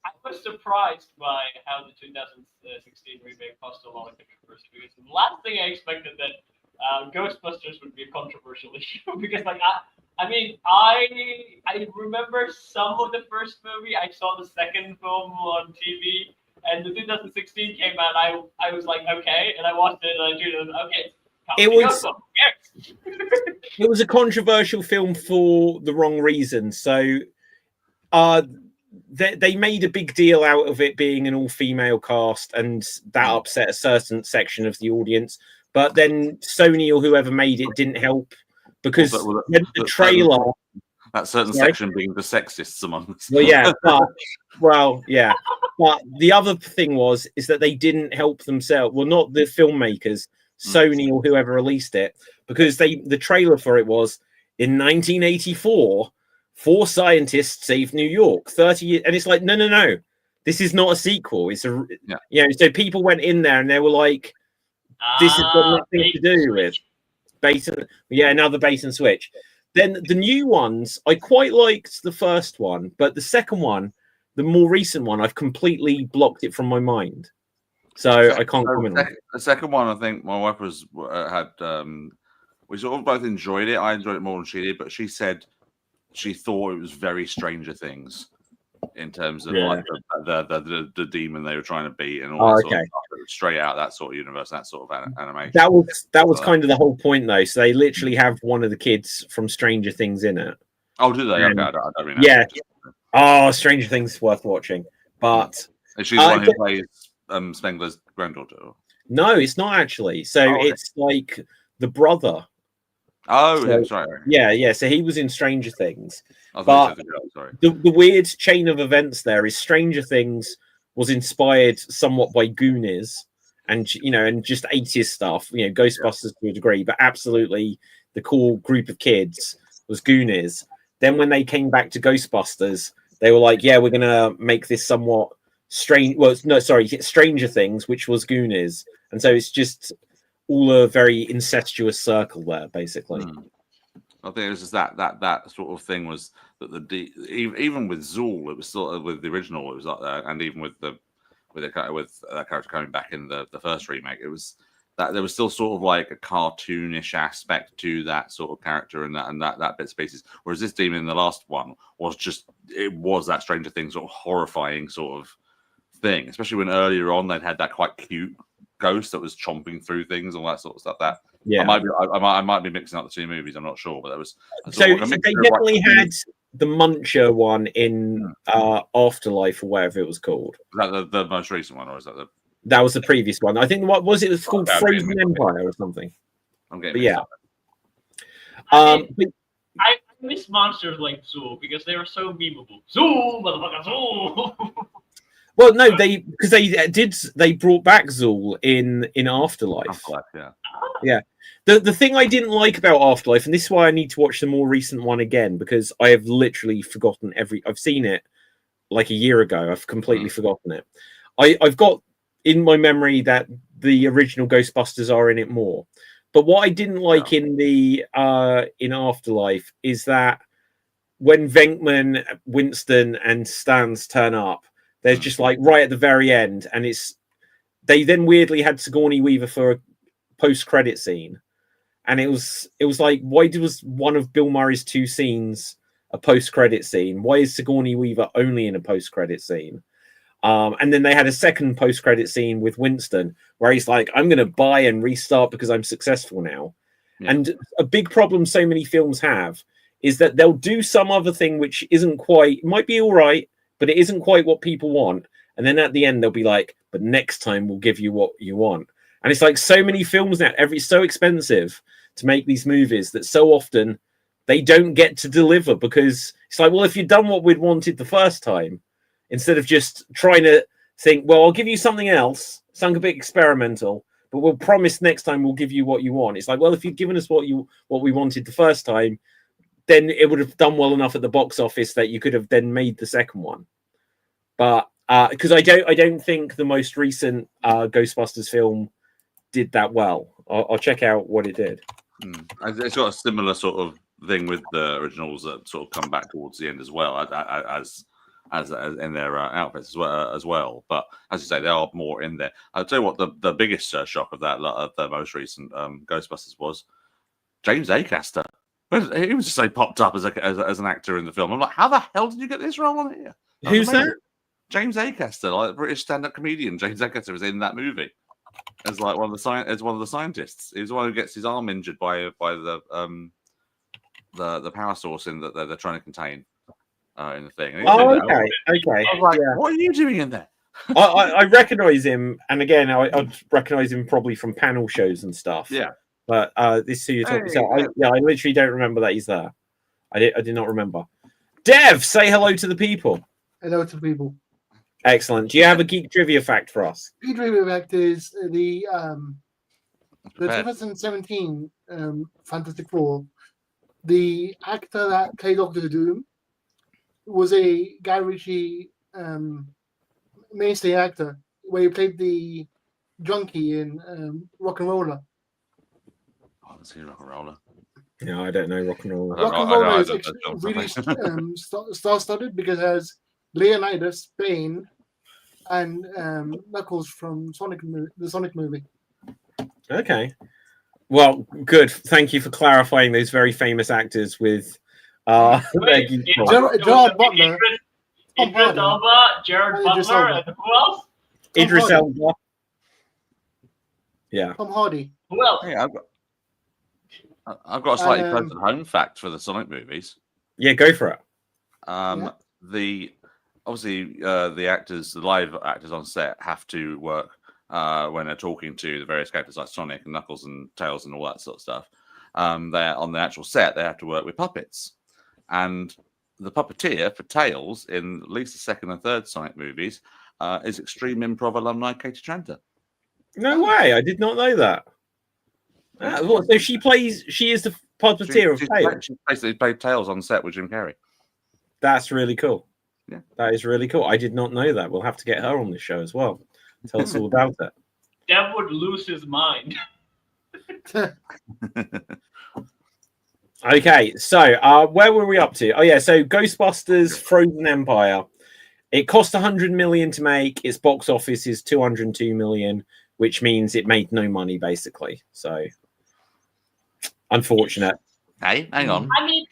I was surprised by how the 2016 remake caused a lot of controversy, because the last thing I expected that Ghostbusters would be a controversial issue, because like I mean I remember some of the first movie. I saw the second film on TV, and the 2016 came out. I was like, okay, and I watched it, and I do okay. It was a controversial film for the wrong reason. So they made a big deal out of it being an all-female cast, and that upset a certain section of the audience. But then Sony or whoever made it didn't help, because the trailer, that certain section being the sexists among us. Well, yeah, but the other thing is that they didn't help themselves. Well, not the filmmakers, Sony or whoever released it, because the trailer for it was in 1984. 4 scientists saved New York 30 years, and it's like, no, this is not a sequel. It's a so people went in there and they were like, this has got nothing to do with another bait and switch. Then the new ones, I quite liked the first one, but the second one, the more recent one, I've completely blocked it from my mind, so I can't comment on it. The second one, I think my wife we sort of both enjoyed it. I enjoyed it more than she did, but she said she thought it was very Stranger Things in terms of like the demon they were trying to beat and all that sort of stuff. Straight out that sort of universe, that sort of animation. That was kind of the whole point, though. So they literally have one of the kids from Stranger Things in it. Oh, do they? Okay, I don't really know. Yeah. Oh, Stranger Things is worth watching. But is she the one who plays Spengler's granddaughter? No, it's not actually. So it's like the brother. Oh, so, sorry. Yeah. So he was in Stranger Things. But the weird chain of events there is Stranger Things was inspired somewhat by Goonies and just 80s stuff, Ghostbusters to a degree, but absolutely the core group of kids was Goonies. Then when they came back to Ghostbusters, they were like, yeah, we're gonna make this somewhat strange. Well, no, sorry, Stranger Things, which was Goonies, and so it's just all a very incestuous circle there, basically. I think it was just that sort of thing was that even with Zool, it was sort of with the original, it was like that, and even with that character coming back in the first remake, it was that there was still sort of like a cartoonish aspect to that sort of character and that bits and pieces. Whereas this demon in the last one was that Stranger Things sort of horrifying sort of thing, especially when earlier on they'd had that quite cute ghost that was chomping through things, all that sort of stuff. That I might be mixing up the two movies. I'm not sure, but that was so they definitely had the Muncher one in Afterlife or whatever it was called. Is that the most recent one, or is that that was the previous one? I think what was it? It was called Frozen Empire or something. I'm getting But mixed yeah. up. But I miss monsters like Zool because they were so memeable. Zool, motherfucker, Zool. well, no, they brought back Zool in Afterlife. Afterlife, yeah. Yeah. The thing I didn't like about Afterlife, and this is why I need to watch the more recent one again, because I have literally forgotten I've seen it like a year ago. I've completely forgotten it. I've got in my memory that the original Ghostbusters are in it more. But what I didn't like in Afterlife is that when Venkman, Winston, and Stans turn up, they're just like right at the very end, and they then weirdly had Sigourney Weaver for a post-credit scene, and it was like, why was one of Bill Murray's two scenes a post-credit scene? Why is Sigourney Weaver only in a post-credit scene? And then they had a second post-credit scene with Winston where he's like, I'm going to buy and restart because I'm successful now. Yeah. And a big problem so many films have is that they'll do some other thing which isn't quite, might be all right, but it isn't quite what people want. And then at the end, they'll be like, but next time we'll give you what you want. And it's like so many films now, so expensive to make these movies that so often they don't get to deliver, because it's like, well, if you'd done what we'd wanted the first time, instead of just trying to think, well, I'll give you something else, something a bit experimental, but we'll promise next time we'll give you what you want. It's like, well, if you'd given us what we wanted the first time, then it would have done well enough at the box office that you could have then made the second one. But because I don't think the most recent Ghostbusters film did that well. I'll check out what it did. It's got a similar sort of thing with the originals that sort of come back towards the end as well, as in their outfits as well. But as you say, they are more in there. I'll tell you what, the biggest shock of the most recent Ghostbusters was James Acaster. He was just like popped up as an actor in the film. I'm like, how the hell did you get this role on here? Who's that? James Acaster, like British stand-up comedian. James Acaster was in that movie as like one of the scientists. He was the one who gets his arm injured by the power source that they're trying to contain in the thing. Oh, okay. I was like, what are you doing in there? I recognize him, and again, I'd recognize him probably from panel shows and stuff. Yeah. But this is who you're talking. So I literally don't remember that he's there. I did not remember. Dev, say hello to the people. Hello to the people. Excellent. Do you have a geek trivia fact for us? Geek trivia fact is the 2017 Fantastic Four. The actor that played Doctor Doom was a Guy Ritchie mainstay actor, where he played the junkie in Rock and Roller. Oh, let's see Rock and Roller. No, I don't know Rock and Roller. Rock and Roller is really star-studded because it has Leonidas, Bane, and Knuckles from the Sonic movie. Okay. Well, good. Thank you for clarifying those very famous actors with Gerard Butler. Idris Elba, Gerard Butler, and who else? Idris Elba. Yeah. Tom Hardy. Who else? Yeah, I've got a slightly close to home fact for the Sonic movies. Yeah, go for it. The live actors on set have to work when they're talking to the various characters like Sonic and Knuckles and Tails and all that sort of stuff. They're on the actual set, they have to work with puppets. And the puppeteer for Tails in at least the second and third Sonic movies is Extreme Improv alumni Katie Tranter. No way! I did not know that. So she is the puppeteer of Tails. She basically played Tails on set with Jim Carrey. That's really cool. Yeah, that is really cool. I did not know that. We'll have to get her on the show as well. Tell us all about it. Dev would lose his mind. Okay, so where were we up to? Oh yeah, so Ghostbusters Frozen Empire. It cost 100 million to make. Its box office is 202 million, which means it made no money basically. So unfortunate. Hey, hang on. I mean,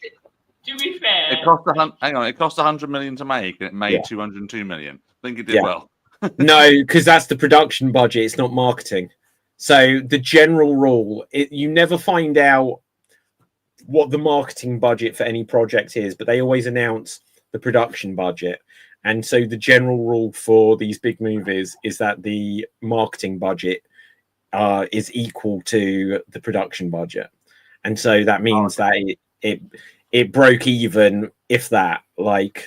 to be fair, it cost 100 million to make, and it made 202 million. I think it did well. No, because that's the production budget. It's not marketing. So the general rule, you never find out what the marketing budget for any project is, but they always announce the production budget. And so the general rule for these big movies is that the marketing budget is equal to the production budget, and so that means that it broke even, if that. Like,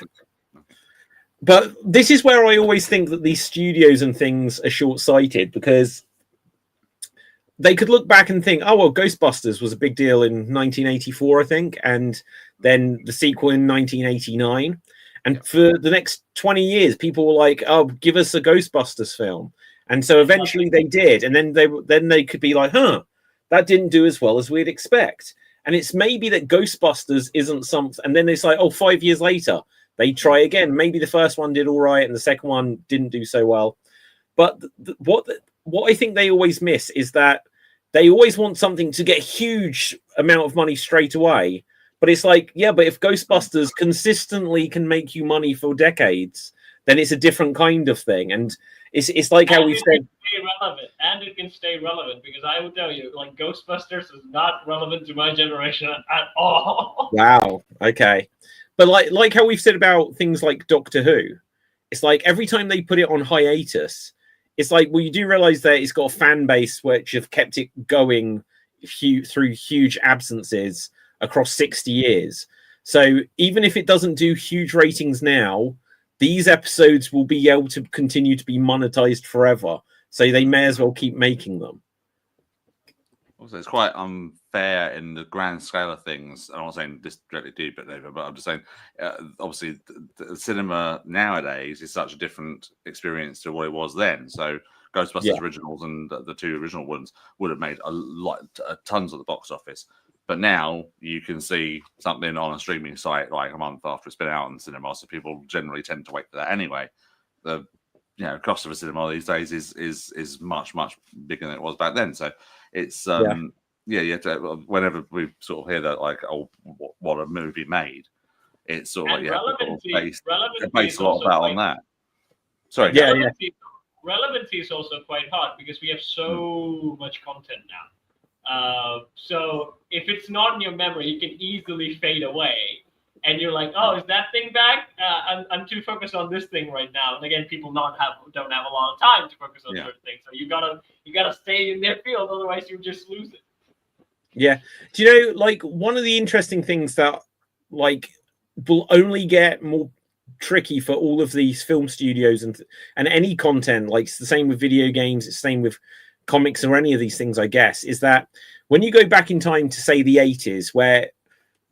but this is where I always think that these studios and things are short-sighted, because they could look back and think, oh well, Ghostbusters was a big deal in 1984, I think, and then the sequel in 1989. And for the next 20 years, people were like, "Oh, give us a Ghostbusters film." And so eventually they did, and then they could be like, "Huh, that didn't do as well as we'd expect." And it's maybe that Ghostbusters isn't something, and then it's like, "Oh, 5 years later, they try again. Maybe the first one did all right, and the second one didn't do so well." But what I think they always miss is that they always want something to get a huge amount of money straight away. But it's like, yeah, but if Ghostbusters consistently can make you money for decades, then it's a different kind of thing. And it's like how we said, stay relevant, and it can stay relevant, because I will tell you, like, Ghostbusters is not relevant to my generation at all. wow, okay. But like how we've said about things like Doctor Who, it's like every time they put it on hiatus, it's like, well, you do realize that it's got a fan base which have kept it going through huge absences across 60 years. So even if it doesn't do huge ratings now, these episodes will be able to continue to be monetized forever. So they may as well keep making them. Also, it's quite unfair in the grand scale of things. I'm not saying this directly to you, but I'm just saying, obviously, the cinema nowadays is such a different experience to what it was then. So Ghostbusters originals and the two original ones would have made tons at the box office. But now you can see something on a streaming site like a month after it's been out in the cinema, so people generally tend to wait for that anyway. The cost of a cinema these days is much bigger than it was back then. So it's whenever we sort of hear that, like, oh, what a movie made, it's sort of like based a lot about on that. Sorry, relevancy is also quite hard because we have so much content now. So if it's not in your memory, you can easily fade away, and you're like, "Oh, is that thing back? I'm too focused on this thing right now." And again, people don't have a lot of time to focus on certain things, so you gotta stay in their field, otherwise you just lose it. Yeah, do you know, like, one of the interesting things that, like, will only get more tricky for all of these film studios and any content, like it's the same with video games, it's the same with comics or any of these things, I guess, is that when you go back in time to, say, the 80s, where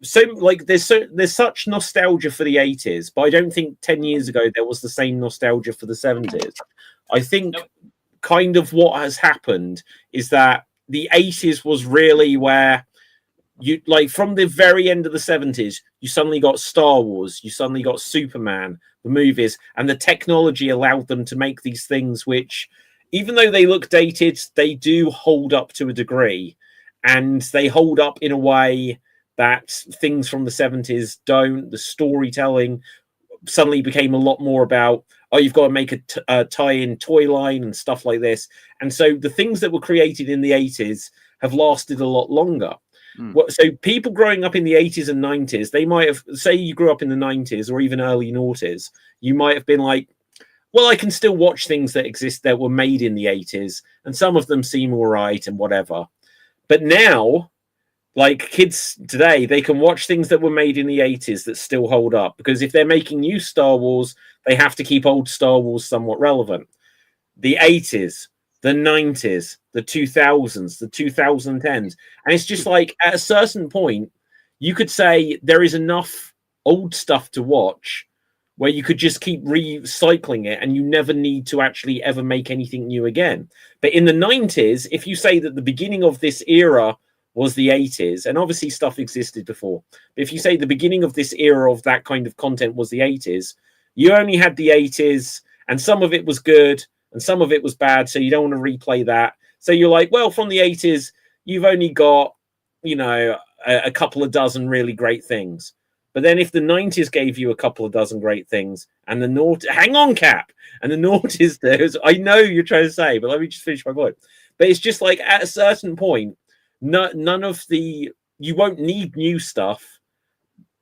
there's such nostalgia for the 80s, but I don't think 10 years ago there was the same nostalgia for the 70s. I think kind of what has happened is that the 80s was really where you, like, from the very end of the 70s, you suddenly got Star Wars, you suddenly got Superman, the movies, and the technology allowed them to make these things which, even though they look dated, they do hold up to a degree, and they hold up in a way that things from the 70s don't. The storytelling suddenly became a lot more about, oh, you've got to make a tie-in toy line and stuff like this. And so the things that were created in the 80s have lasted a lot longer. So people growing up in the 80s and 90s, they might have, say you grew up in the 90s or even early noughties, you might have been like, well, I can still watch things that exist that were made in the 80s, and some of them seem all right and whatever. But now, like, kids today, they can watch things that were made in the 80s that still hold up, because if they're making new Star Wars, they have to keep old Star Wars somewhat relevant. The 80s, the 90s, the 2000s, the 2010s. And it's just like, at a certain point, you could say there is enough old stuff to watch where you could just keep recycling it and you never need to actually ever make anything new again. But in the 90s, if you say that the beginning of this era was the 80s, and obviously stuff existed before, but if you say the beginning of this era of that kind of content was the 80s, you only had the 80s, and some of it was good and some of it was bad, so you don't want to replay that. So you're like, well, from the 80s, you've only got, a couple of dozen really great things. But then if the 90s gave you a couple of dozen great things, and the hang on, Cap, and the noughties does, I know you're trying to say, but let me just finish my point. But it's just like, at a certain point, none of you won't need new stuff,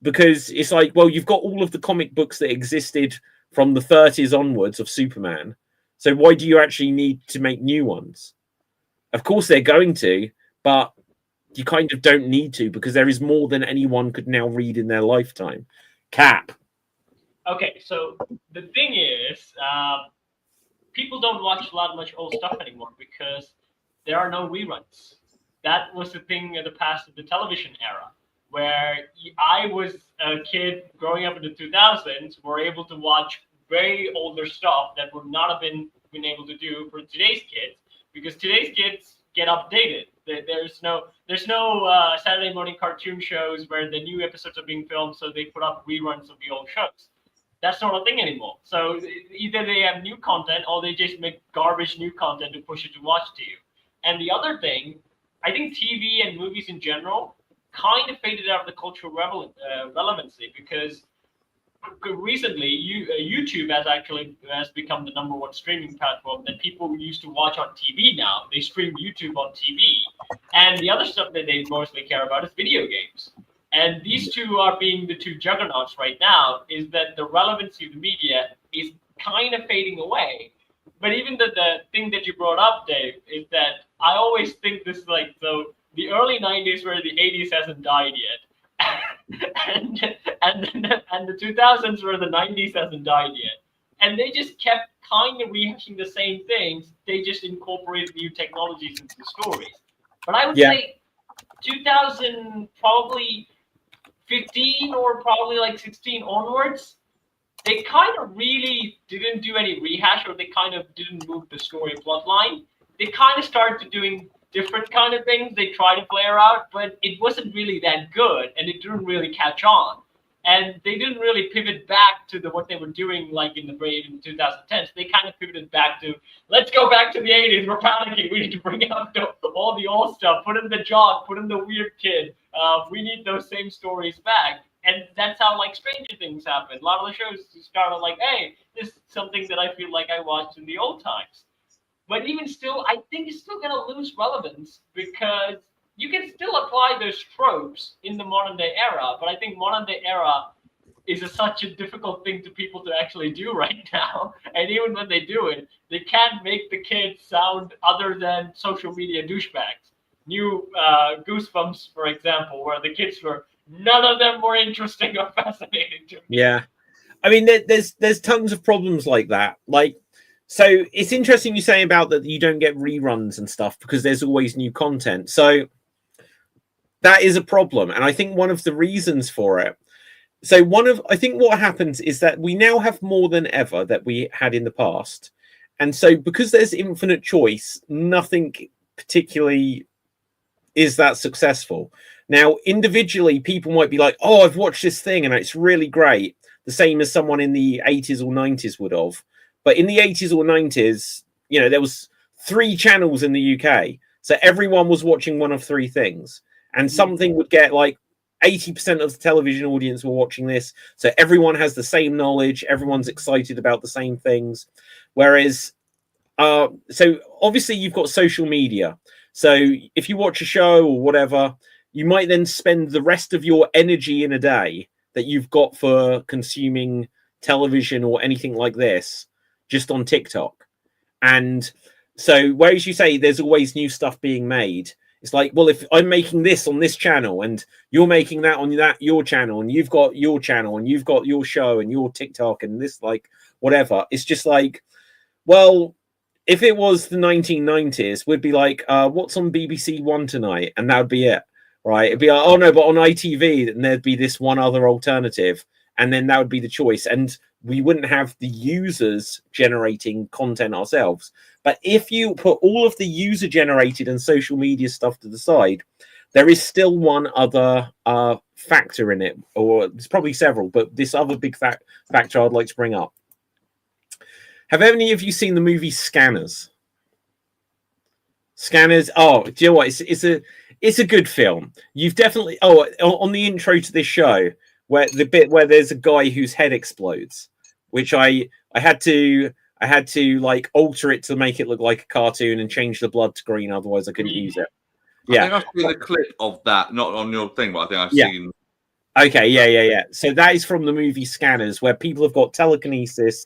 because it's like, well, you've got all of the comic books that existed from the 30s onwards of Superman. So why do you actually need to make new ones? Of course they're going to, but you kind of don't need to, because there is more than anyone could now read in their lifetime. Cap. Okay, so the thing is, people don't watch much old stuff anymore because there are no reruns. That was the thing in the past of the television era, where I was a kid growing up in the 2000s, were able to watch very older stuff that would not have been able to do for today's kids, because today's kids get updated. There's no Saturday morning cartoon shows where the new episodes are being filmed, so they put up reruns of the old shows. That's not a thing anymore. So either they have new content or they just make garbage new content to push it to watch to you. And the other thing, I think TV and movies in general kind of faded out of the cultural relevancy, because recently YouTube has become the number one streaming platform that people used to watch on TV. Now they stream YouTube on TV, and the other stuff that they mostly care about is video games. And these two are being the two juggernauts right now, is that the relevancy of the media is kind of fading away. But even the thing that you brought up, Dave, is that I always think this is like, so the early 90s where the 80s hasn't died yet. and the 2000s where the 90s hasn't died yet. And they just kept kind of rehashing the same things. They just incorporated new technologies into the stories. But I would say 2000 probably 15 or probably like 16 onwards, they kind of really didn't do any rehash, or they kind of didn't move the story plot line. They kind of started doing different kind of things. They tried to flare out, but it wasn't really that good, and it didn't really catch on. And they didn't really pivot back to what they were doing like in the 2010s. They kind of pivoted back to, let's go back to the 80s. We're panicking. We need to bring out all the old stuff. Put in the jock. Put in the weird kid. We need those same stories back. And that's how like Stranger Things happened. A lot of the shows started like, hey, this is something that I feel like I watched in the old times. But even still, I think it's still going to lose relevance, because you can still apply those tropes in the modern day era, but I think modern day era is such a difficult thing to people to actually do right now. And even when they do it, they can't make the kids sound other than social media douchebags. New Goosebumps, for example, where the kids none of them were interesting or fascinating to me. Yeah. I mean, there's tons of problems like that. Like, so it's interesting you say about that you don't get reruns and stuff, because there's always new content. So that is a problem. And I think one of the reasons for it, I think what happens is that we now have more than ever that we had in the past. And so because there's infinite choice, nothing particularly is that successful. Now, individually, people might be like, oh, I've watched this thing and it's really great. The same as someone in the 80s or 90s would have. But in the 80s or 90s, you know, there was 3 channels in the UK. So everyone was watching one of 3 things. And something would get like 80% of the television audience were watching this. So everyone has the same knowledge. Everyone's excited about the same things. Whereas, so obviously you've got social media. So if you watch a show or whatever, you might then spend the rest of your energy in a day that you've got for consuming television or anything like this just on TikTok. And so whereas you say there's always new stuff being made, it's like, well, if I'm making this on this channel and you're making that on your channel, and you've got your channel and you've got your show and your TikTok and this, like, whatever, it's just like, well, if it was the 1990s, we'd be like, what's on BBC One tonight? And that would be it, right? It'd be like, oh no, but on ITV, then there'd be this one other alternative. And then that would be the choice. And we wouldn't have the users generating content ourselves. But if you put all of the user generated and social media stuff to the side, there is still one other factor in it, or there's probably several, but this other big factor I'd like to bring up. Have any of you seen the movie Scanners? Scanners. Oh, do you know what? It's a good film. You've definitely on the intro to this show, where the bit where there's a guy whose head explodes, which I had to like alter it to make it look like a cartoon and change the blood to green, otherwise I couldn't use it. Yeah, I think I've seen a clip of that, not on your thing, but I think I've seen. Okay, yeah. So that is from the movie Scanners, where people have got telekinesis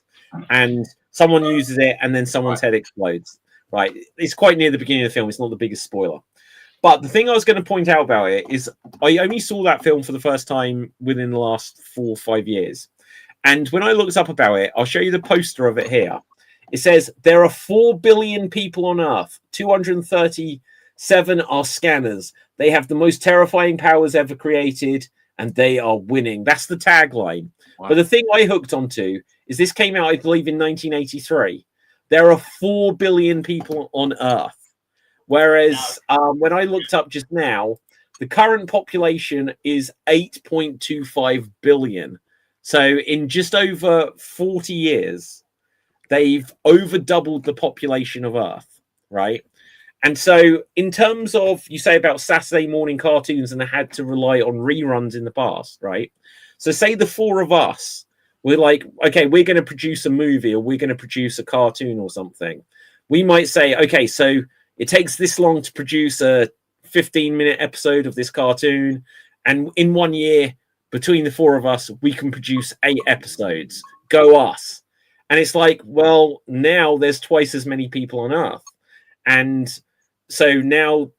and someone uses it and then someone's head explodes. right? It's quite near the beginning of the film. It's not the biggest spoiler. But the thing I was going to point out about it is I only saw that film for the first time within the last 4 or 5 years. And when I looked up about it, I'll show you the poster of it here. It says, there are 4 billion people on Earth. 237 are scanners. They have the most terrifying powers ever created, and they are winning. That's the tagline. Wow. But the thing I hooked onto is this came out, I believe, in 1983. There are 4 billion people on Earth. Whereas when I looked up just now, the current population is 8.25 billion. So in just over 40 years, they've over doubled the population of Earth, right? And so in terms of, you say about Saturday morning cartoons and they had to rely on reruns in the past, right? So say the 4 of us, we're like, okay, we're going to produce a movie or we're going to produce a cartoon or something. We might say, okay, so it takes this long to produce a 15-minute episode of this cartoon. And in 1 year, between the 4 of us, we can produce 8 episodes. Go us. And it's like, well, now there's twice as many people on Earth. And so now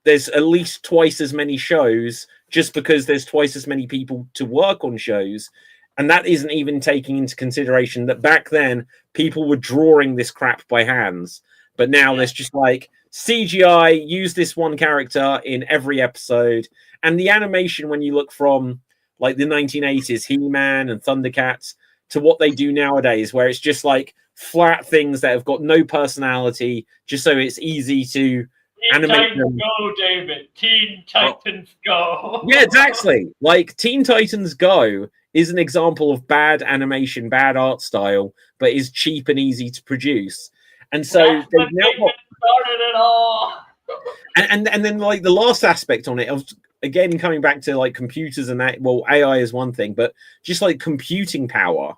there's at least twice as many shows just because there's twice as many people to work on shows. And that isn't even taking into consideration that back then people were drawing this crap by hands. But now there's just like CGI, use this one character in every episode. And the animation, when you look from like the 1980s, He-Man and Thundercats, to what they do nowadays, where it's just like flat things that have got no personality, just so it's easy to animate them. Go, David. Teen Titans Go. Yeah, exactly. Like Teen Titans Go is an example of bad animation, bad art style, but is cheap and easy to produce. And so they've now started it all. And then like the last aspect on it, of again coming back to like computers and that. Well, AI is one thing, but just like computing power.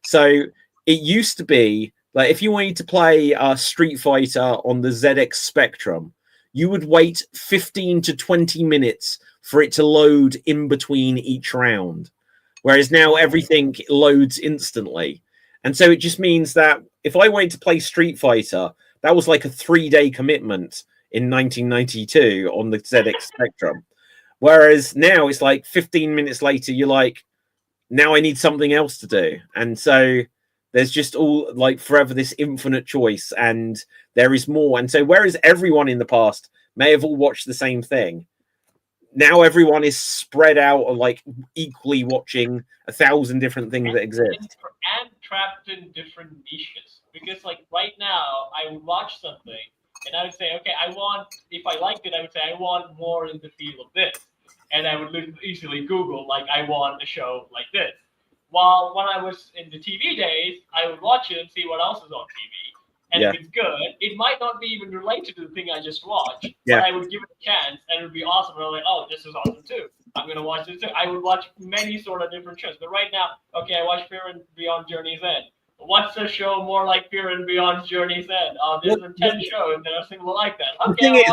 So it used to be like if you wanted to play Street Fighter on the ZX Spectrum, you would wait 15 to 20 minutes for it to load in between each round, whereas now everything loads instantly. And so it just means that if I wanted to play Street Fighter, that was like a 3-day commitment in 1992 on the ZX Spectrum. Whereas now it's like 15 minutes later, you're like, now I need something else to do. And so there's just all like forever this infinite choice and there is more. And so whereas everyone in the past may have all watched the same thing, now everyone is spread out or like equally watching 1,000 different things that exist. And trapped in different niches. Because like right now, I would watch something and I would say, okay, if I liked it, I would say, I want more in the feel of this. And I would easily Google, like, I want a show like this. While when I was in the TV days, I would watch it and see what else is on TV. And if it's good, it might not be even related to the thing I just watched. But I would give it a chance and it would be awesome. And I'm like, oh, this is awesome too. I'm going to watch this too. I would watch many sort of different shows. But right now, okay, I watch Fear and Beyond Journey's End. What's a show more like Fear and Beyond Journey's End? There's a 10 shows that are similar like that. Okay,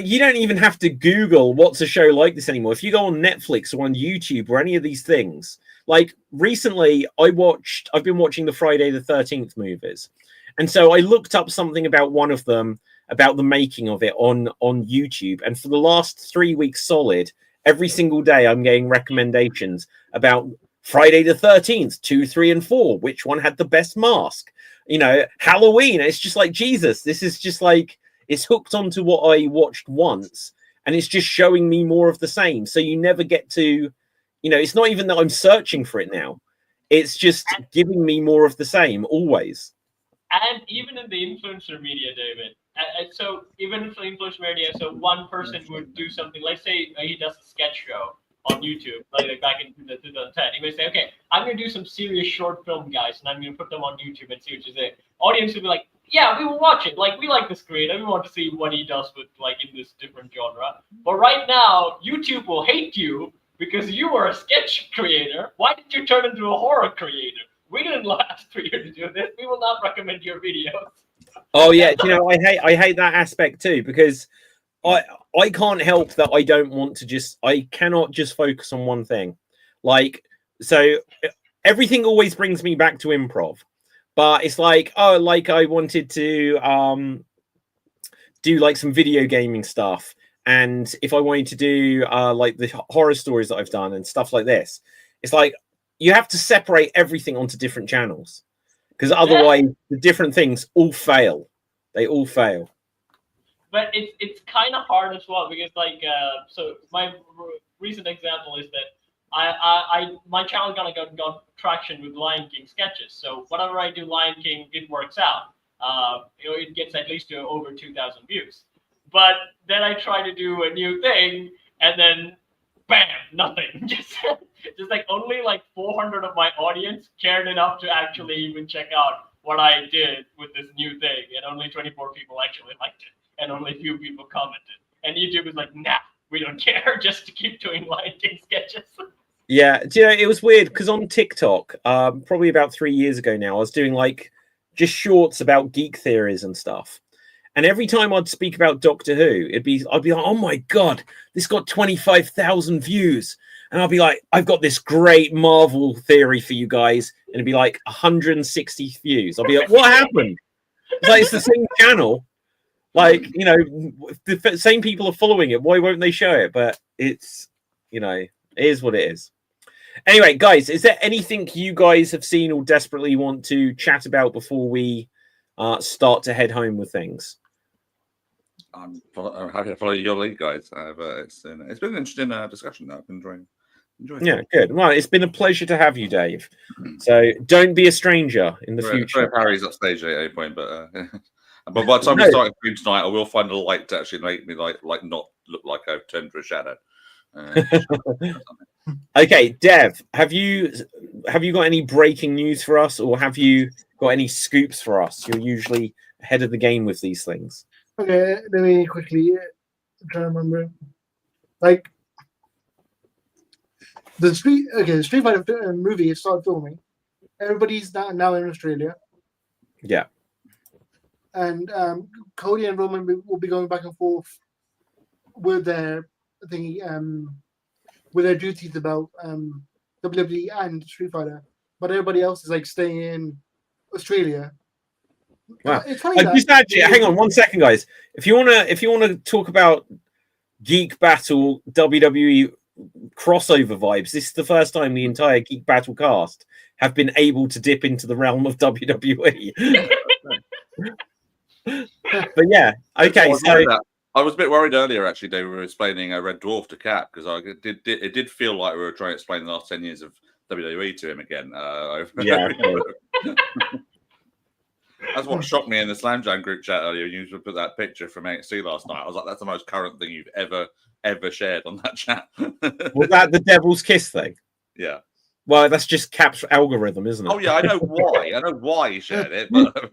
you don't even have to Google what's a show like this anymore. If you go on Netflix or on YouTube or any of these things, like recently I've been watching the Friday the 13th movies. And so I looked up something about one of them, about the making of it on YouTube. And for the last 3 weeks solid, every single day I'm getting recommendations about Friday the 13th, 2, 3, and 4. Which one had the best mask? You know, Halloween. It's just like, Jesus, this is just like, it's hooked onto what I watched once. And it's just showing me more of the same. So you never get to, you know, it's not even that I'm searching for it now. It's just giving me more of the same, always. And even in the influencer media, David. So even in the influencer media, so one person would do something. Let's say he does a sketch show on YouTube, like back in 2010. He may say, okay, I'm going to do some serious short film, guys, and I'm going to put them on YouTube and see what you say. Audience will be like, yeah, we will watch it. Like, we like this creator. We want to see what he does with, like, in this different genre. But right now, YouTube will hate you because you were a sketch creator. Why did you turn into a horror creator? We didn't ask for you to do this. We will not recommend your videos. Oh yeah, you know, I hate that aspect too, because I can't help that I don't want to I cannot just focus on one thing. Like, so everything always brings me back to improv. but it's like, oh, like I wanted to do like some video gaming stuff, and if I wanted to do like the horror stories that I've done and stuff like this, it's like you have to separate everything onto different channels, because otherwise the different things all fail. They all fail. But it's kind of hard as well, because like so my recent example is that I my channel kind of got traction with Lion King sketches. So whenever I do Lion King, it works out. It gets at least to over 2,000 views. But then I try to do a new thing, and then bam, nothing. Just like only like 400 of my audience cared enough to actually even check out what I did with this new thing, and only 24 people actually liked it, and only a few people commented. And YouTube is like, nah, we don't care, just to keep doing Lion King sketches. Yeah, do you know, it was weird because on TikTok, probably about 3 years ago now, I was doing like just shorts about geek theories and stuff. And every time I'd speak about Doctor Who, I'd be like, oh my God, this got 25,000 views. And I'll be like, I've got this great Marvel theory for you guys. And it'd be like 160 views. I'll be like, what happened? It's like, it's the same channel. Like, you know, the same people are following it. Why won't they show it? But it's, you know, it is what it is. Anyway, guys, is there anything you guys have seen or desperately want to chat about before we start to head home with things? I'm happy to follow your lead, guys. It's been an interesting discussion. I've been enjoying yeah, good. Well, it's been a pleasure to have you, Dave. So don't be a stranger in the future. Harry's upstage at a point, but by the time we start stream tonight, I will find a light to actually make me like not look like I've turned to a shadow. Okay, Dev, have you got any breaking news for us, or have you got any scoops for us? You're usually ahead of the game with these things. Okay, let me quickly try to remember. Like the Street Fighter movie has started filming. Everybody's now in Australia. Yeah. And Cody and Roman will be going back and forth with their with their duties about WWE and Street Fighter, but everybody else is like staying in Australia. Wow. Just actually, hang on 1 second, guys. If you wanna talk about Geek Battle WWE crossover vibes, this is the first time the entire Geek Battle cast have been able to dip into the realm of WWE. But yeah, okay. So I was a bit worried earlier. Actually, they were explaining a Red Dwarf to Cap, because it did feel like we were trying to explain the last 10 years of WWE to him again. Yeah. That's what shocked me in the Slam Jam group chat earlier. You put that picture from NXT last night. I was like, that's the most current thing you've ever shared on that chat. Was that the Devil's Kiss thing? Yeah. Well, that's just Cap's algorithm, isn't it? Oh yeah, I know why. I know why he shared it, but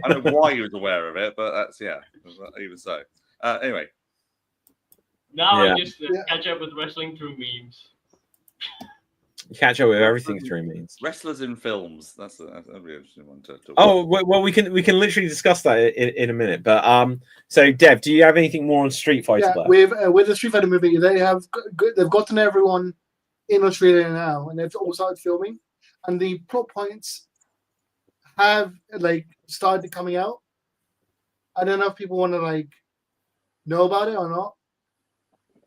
I know why he was aware of it. But that's even so. Anyway. Now I just catch up with wrestling through memes. Catch up with everything through memes. Wrestlers in films. That's a really interesting one to talk about. Well, we can literally discuss that in a minute. But so Dev, do you have anything more on Street Fighter? Yeah, with the Street Fighter movie, they've gotten everyone in Australia now, and they've all started filming, and the plot points have like started coming out. I don't know if people want to know about it or not.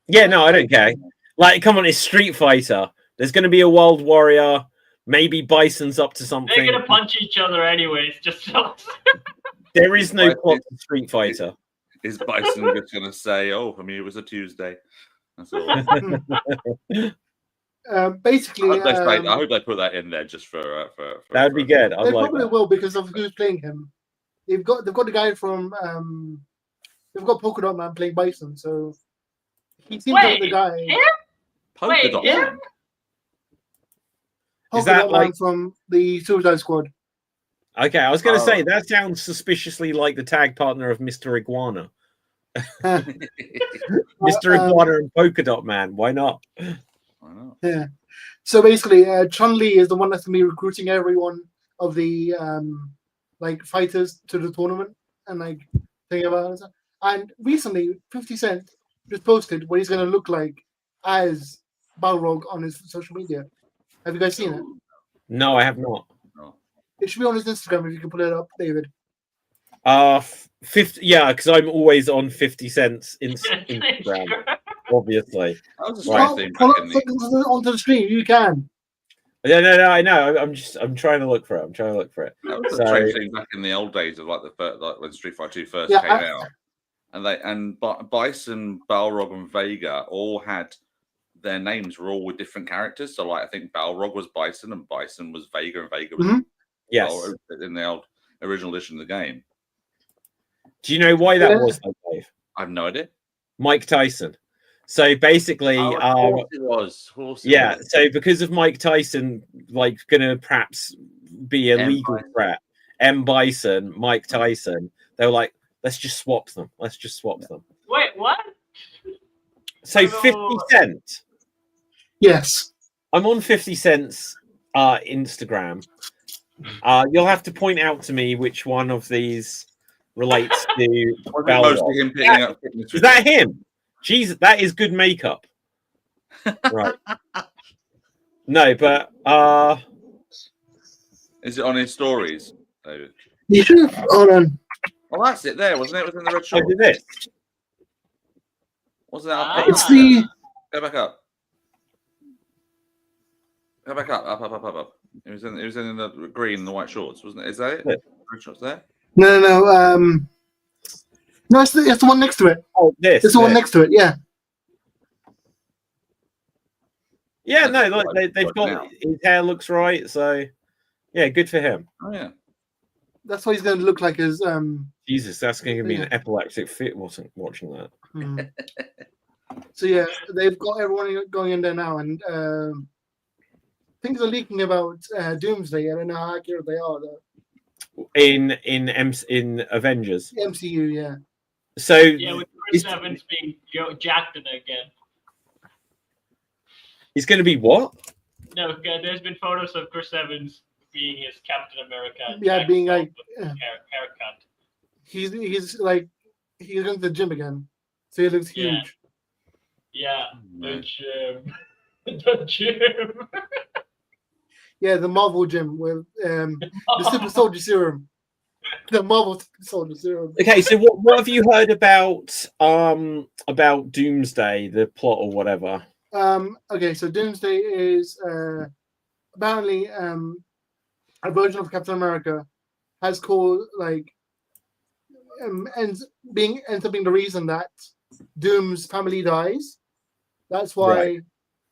Yeah, no, I don't care. Like, come on, it's Street Fighter. There's going to be a World Warrior. Maybe Bison's up to something. They're going to punch each other anyways. Just so. There is no plot to Street Fighter. Is Bison just going to say, "Oh, for me it was a Tuesday"? That's all. Basically, I hope they put that in there just for that would be good. They probably will, because of who's playing him. They've got the guy from they've got Polka Dot Man playing Bison, so he seems like the guy. Polka Dot Man. Is that like from the Suicide Squad? Okay, I was going to say that sounds suspiciously like the tag partner of Mr. Iguana. Mr. Iguana and Polka Dot Man. Why not? Yeah. So basically, Chun-Li is the one that's going to be recruiting everyone of the fighters to the tournament and thinking about it. And recently, 50 Cent just posted what he's going to look like as Balrog on his social media. Have you guys seen it? No, I have not. No. It should be on his Instagram if you can pull it up, David. 50. Yeah, because I'm always on 50 Cent's Instagram, obviously. That was a Right. strange thing Pull back up in the... onto the screen. You can. No, I know. I'm trying to look for it. That was a So- strange thing back in the old days of like the first, like when Street Fighter 2 first Yeah, came out, and Bison, Balrog, and Vega all had their names were all with different characters. So like I think Balrog was Bison, and Bison was Vega, and Vega was Yes. Balrog in the old original edition of the game. Do you know why that Yeah. was, though, Dave? I have no idea. Mike Tyson. So basically, Of course it was. Of course it yeah. was. So because of Mike Tyson, like, gonna perhaps be a M. legal Bison. threat. M. Bison, Mike Tyson. They were like, let's just swap them. Wait, what? So Oh. 50 Cent. Yes. I'm on 50 Cent's Instagram. You'll have to point out to me which one of these relates to Balrog. Mostly him picking up fitness. Is that him? Jesus, that is good makeup. Right. No, but Is it on his stories, David? You should have. Hold on. Well, that's it. There wasn't it? It was in the red I shorts. did this. Wasn't that? Ah. Up? It's the. Go back up. Go back up. Up. It was in the green and the white shorts, wasn't it? Is that it? Yeah. Red shorts there. No. No, it's the one next to it. Oh, this. It's the one next to it. Yeah. Yeah, no, That's like what they've I've got got his hair looks right, so yeah, good for him. Oh yeah. That's what he's going to look like as. Jesus, that's going to be an Yeah. epileptic fit watching that. Hmm. So yeah, they've got everyone going in there now, and things are leaking about Doomsday. I don't know how accurate they are. Though. In Avengers. The MCU, yeah. So Yeah, with Chris It's- Evans being jacked in again. it's going to be what? No, there's been photos of Chris Evans being his Captain America. Yeah, jacked being up like, with haircut. He's like he's going to the gym again, so he looks Yeah. huge. Yeah, the Right. gym. The gym. Yeah, the Marvel gym with the Super Soldier Serum. The Marvel Super Soldier Serum. Okay, so what have you heard about Doomsday, the plot or whatever? Okay, so Doomsday is apparently a version of Captain America has called like ends up being the reason that Doom's family dies. That's why Right.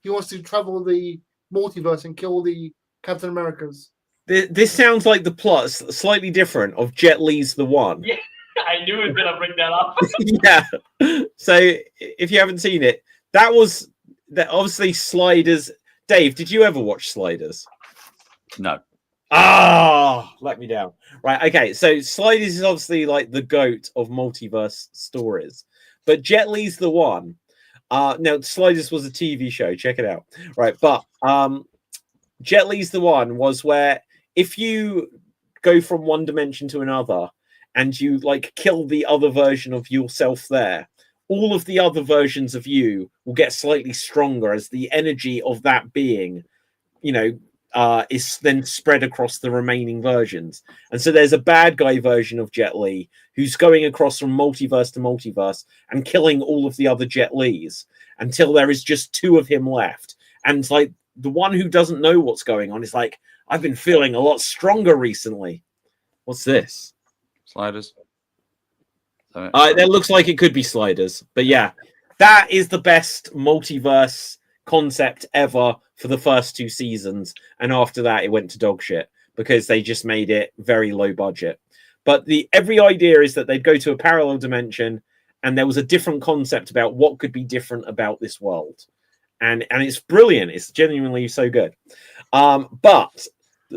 he wants to travel the multiverse and kill the Captain Americas. This sounds like the plot, slightly different, of Jet Li's The One. Yeah. I knew it was gonna bring that up. Yeah. So if you haven't seen it, that obviously Sliders. Dave, did you ever watch Sliders? No. Let me down. Right. Okay. So Sliders is obviously like the GOAT of multiverse stories, but Jet Li's The One. Now Sliders was a TV show. Check it out. Right. But Jet Li's The One was where if you go from one dimension to another and you like kill the other version of yourself there, all of the other versions of you will get slightly stronger as the energy of that being, is then spread across the remaining versions. And so there's a bad guy version of Jet Li who's going across from multiverse to multiverse and killing all of the other Jet Lis until there is just two of him left. And like the one who doesn't know what's going on is like, I've been feeling a lot stronger recently. What's this? Sliders. That looks like it could be Sliders, but yeah, that is the best multiverse concept ever for the first two seasons, and after that, it went to dog shit because they just made it very low budget. But every idea is that they'd go to a parallel dimension, and there was a different concept about what could be different about this world, and it's brilliant. It's genuinely so good. But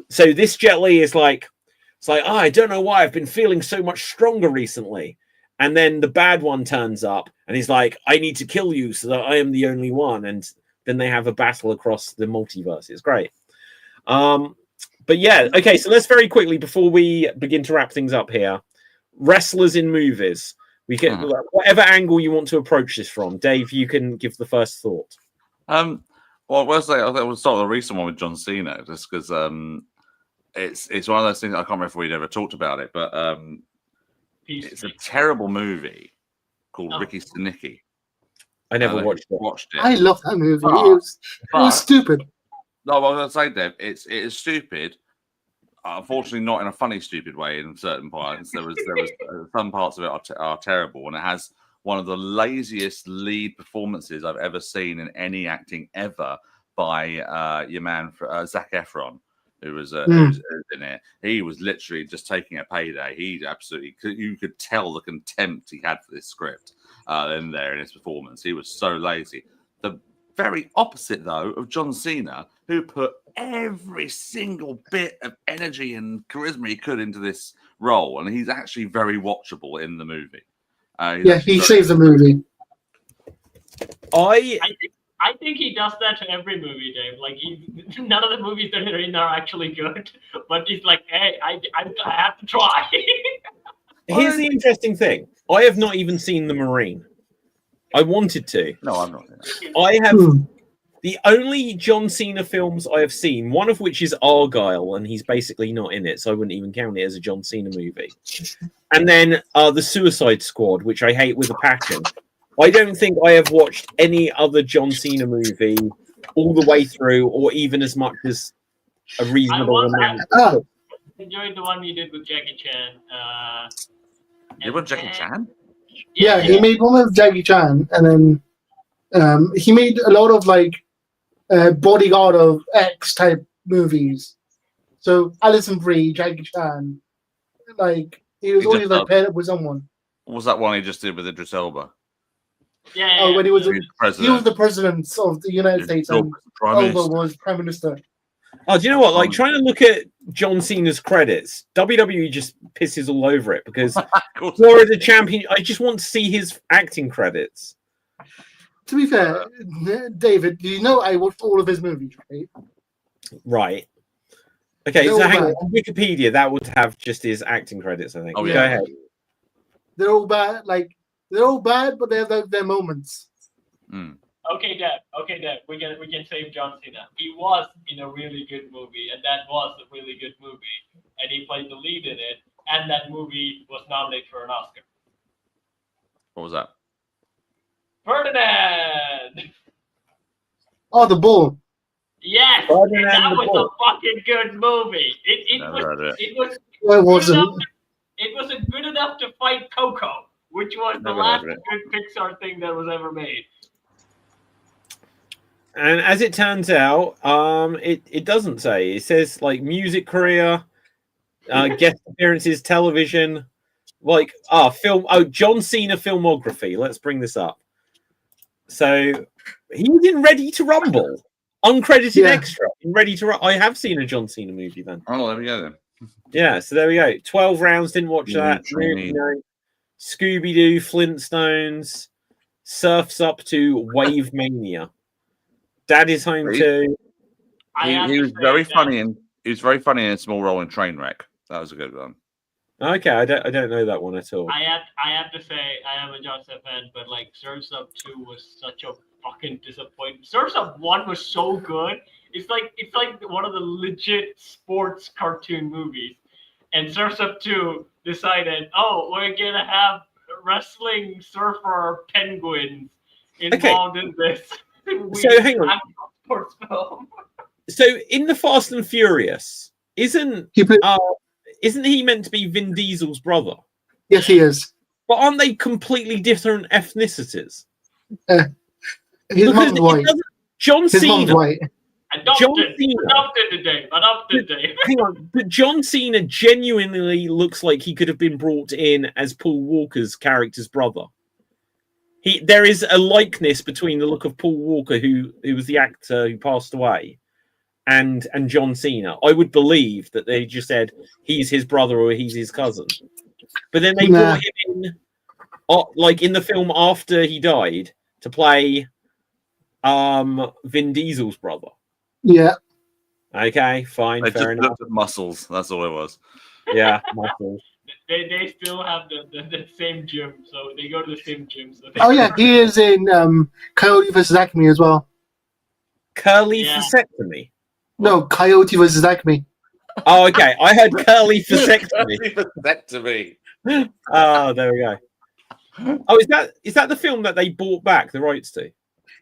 so this Jet Li is like, it's like, I don't know why I've been feeling so much stronger recently. And then the bad one turns up and he's like, I need to kill you so that I am the only one. And then they have a battle across the multiverse. It's great. But yeah, okay, so let's very quickly, before we begin to wrap things up here, wrestlers in movies. We can, whatever angle you want to approach this from. Dave, you can give the first thought. Well, I will say, I think we'll start with the recent one with John Cena, just because it's one of those things. I can't remember if we'd ever talked about it, but it's a terrible movie called Ricky Stenicki. I never watched it. I love that movie. It was stupid. No, I was going to say, Dev, it is stupid. Unfortunately, not in a funny, stupid way. In certain parts, there was some parts of it are terrible, and it has one of the laziest lead performances I've ever seen in any acting ever by your man Zac Efron, who was in it. He was literally just taking a payday. You could tell the contempt he had for this script in his performance. He was so lazy. The very opposite, though, of John Cena, who put every single bit of energy and charisma he could into this role, and he's actually very watchable in the movie. He saves the movie. I think he does that to every movie, Dave. Like, none of the movies that are in are actually good, but he's like, hey, I have to try. Here's the interesting thing. I have not even seen The Marine. I wanted to. No, I'm not. I have the only John Cena films I have seen, one of which is Argyle, and he's basically not in it, so I wouldn't even count it as a John Cena movie. And then The Suicide Squad, which I hate with a passion. I don't think I have watched any other John Cena movie all the way through, or even as much as a reasonable amount. I enjoyed the one you did with Jackie Chan. You with Jackie Chan? Yeah, he made one with Jackie Chan, and then he made a lot of Bodyguard of X type movies. So Alison Brie, Jackie Chan, he was always paired up with someone. What was that one he just did with Idris Elba? Yeah. When he was the president of the United States, and Elba was prime minister. Oh, do you know what? Trying to look at John Cena's credits, WWE just pisses all over it because Florida champion. I just want to see his acting credits. To be fair, David, do you know I watched all of his movies, right? Right. Okay, so hang on. Wikipedia, that would have just his acting credits, I think. Oh, yeah. Go ahead. They're all bad. They're all bad, but they have their moments. Okay, Dad. We can save John Cena. He was in a really good movie, and that was a really good movie, and he played the lead in it, and that movie was nominated for an Oscar. What was that? Ferdinand. Oh, the Bull. Yes, that was a fucking good movie. It was good enough to fight Coco, which was the last good Pixar thing that was ever made. And as it turns out, it doesn't say. It says music career, guest appearances, television, film. Oh, John Cena filmography. Let's bring this up. So he was in Ready to Rumble, uncredited extra in Ready to Rumble. I have seen a John Cena movie then. Oh, there we go then. Yeah, so there we go. 12 rounds. Didn't watch that. Scooby Doo, Flintstones, Surfs Up to Wave Mania. Dad is Home too. He was very funny in a small role in Trainwreck. That was a good one. Okay, I don't know that one at all. I have to say I am a John Cena fan, but Surfs Up 2 was such a fucking disappointment. Surfs Up 1 was so good. It's like one of the legit sports cartoon movies. And Surfs Up 2 decided, we're gonna have wrestling surfer penguins involved in this. So hang on. Sports film. So in the Fast and Furious, isn't he meant to be Vin Diesel's brother? Yes, he is. But aren't they completely different ethnicities? His mom's white. John Cena. Adopted Dave. Hang on, but John Cena genuinely looks like he could have been brought in as Paul Walker's character's brother. There is a likeness between the look of Paul Walker, who was the actor who passed away, and John Cena. I would believe that they just said he's his brother or he's his cousin. But then they brought him in, in the film after he died, to play Vin Diesel's brother. Yeah. Okay, fine, fair enough. Looked at muscles. That's all it was. Yeah, muscles. They still have the same gym, so they go to the same gym. So he is in Coyote vs. Acme as well. Vasectomy? No, Coyote vs. Acme. Oh, okay. I heard curly vasectomy. Vasectomy. Oh, there we go. Oh, is that the film that they bought back the rights to?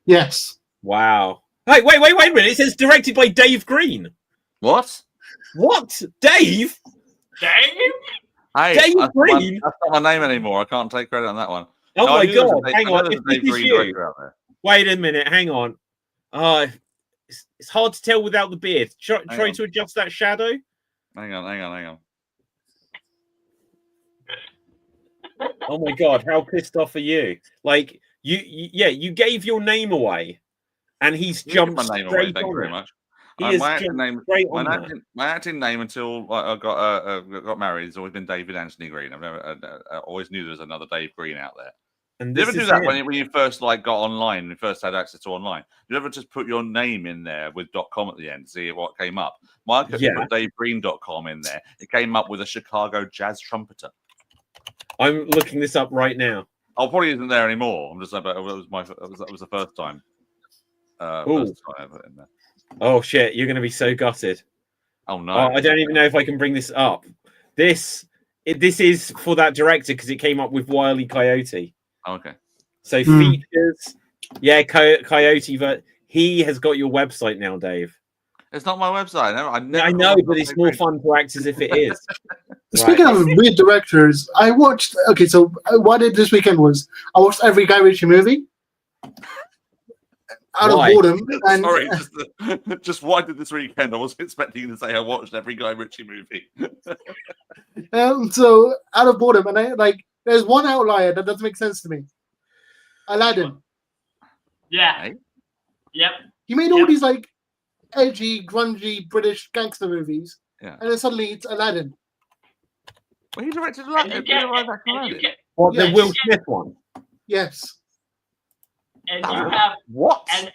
Yes. Wow. Hey, wait a minute. It says directed by Dave Green. What? What? Dave? Dave? Hey, Dave that's Green? not my name anymore. I can't take credit on that one. Oh No, I my knew there was god! a Dave- Hang I know on. there's If a Dave this is Green you, director out there. wait a minute. Hang on. It's hard to tell without the beard. Try on. to adjust that shadow. Hang on. Oh my god! How pissed off are you? Like you gave your name away, and he's You can jumped give my name away. straight Thank you on very it. much. He My has acting jumped name, straight on that. my acting name until I got married has always been David Anthony Green. I always knew there was another Dave Green out there. And Did you this ever do is that him. when you first got online, when you first had access to online? Did you ever just put your name in there with .com at the end, see what came up? Mine put DaveGreen.com in there. It came up with a Chicago jazz trumpeter. I'm looking this up right now. Oh, probably isn't there anymore. I'm just saying, but that was the first time. First time I put it in there. Oh shit! You're going to be so gutted. Oh no! Oh, I don't even know if I can bring this up. This is for that director because it came up with Wile E. Coyote. Okay. So features, Coyote, but he has got your website now, Dave. It's not my website. I know, but it's more fun to act as if it is. Speaking of weird directors, I watched. Okay, so what I did this weekend was I watched every Guy Ritchie movie out of boredom. And Sorry, just what I did this weekend. I wasn't expecting you to say I watched every Guy Ritchie movie. so out of boredom, and there's one outlier that doesn't make sense to me. Aladdin. Yeah. Hey? Yep. He made all these edgy, grungy British gangster movies, Yeah. and then suddenly it's Aladdin. Well, he directed And Aladdin. What, the Yes. Will Smith one? Yes. And you have What? and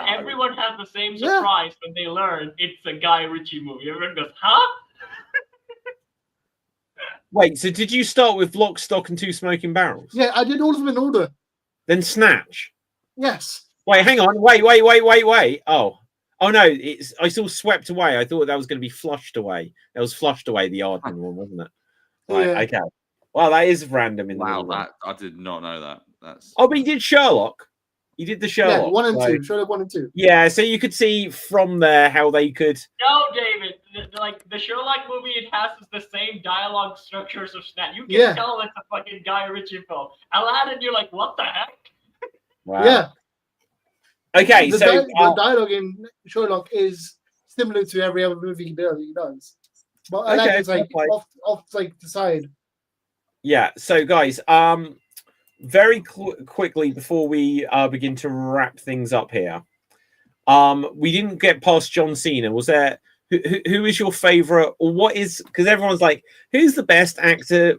everyone has the same surprise when they learn it's a Guy Ritchie movie. Everyone goes, huh? Wait, so did you start with Lock, Stock, and Two Smoking Barrels? Yeah, I did all of them in order. Then Snatch? Yes. Wait, hang on. Wait. Oh no, I saw Swept Away. I thought that was going to be Flushed Away. That was Flushed Away, the Aardman one, wasn't it? Right, Yeah. okay. Well, that is random in the Wow, middle of I did not know that. That's Oh, but he did Sherlock. He did the Sherlock. Yeah, 1 and so- 2. Sherlock 1 and 2. Yeah, so you could see from there how they could. No, David. The Sherlock movie, it has the same dialogue structures of Snatch. You can Yeah. tell it's a fucking Guy Ritchie film. Aladdin, you're like, what the heck? Wow. Yeah. Okay, The, so the dialogue in Sherlock is similar to every other movie he does. But Aladdin's fair play. off the side. yeah, so guys, very quickly before we begin to wrap things up here, we didn't get past John Cena. Was there who is your favorite, or what is, because everyone's like, who's the best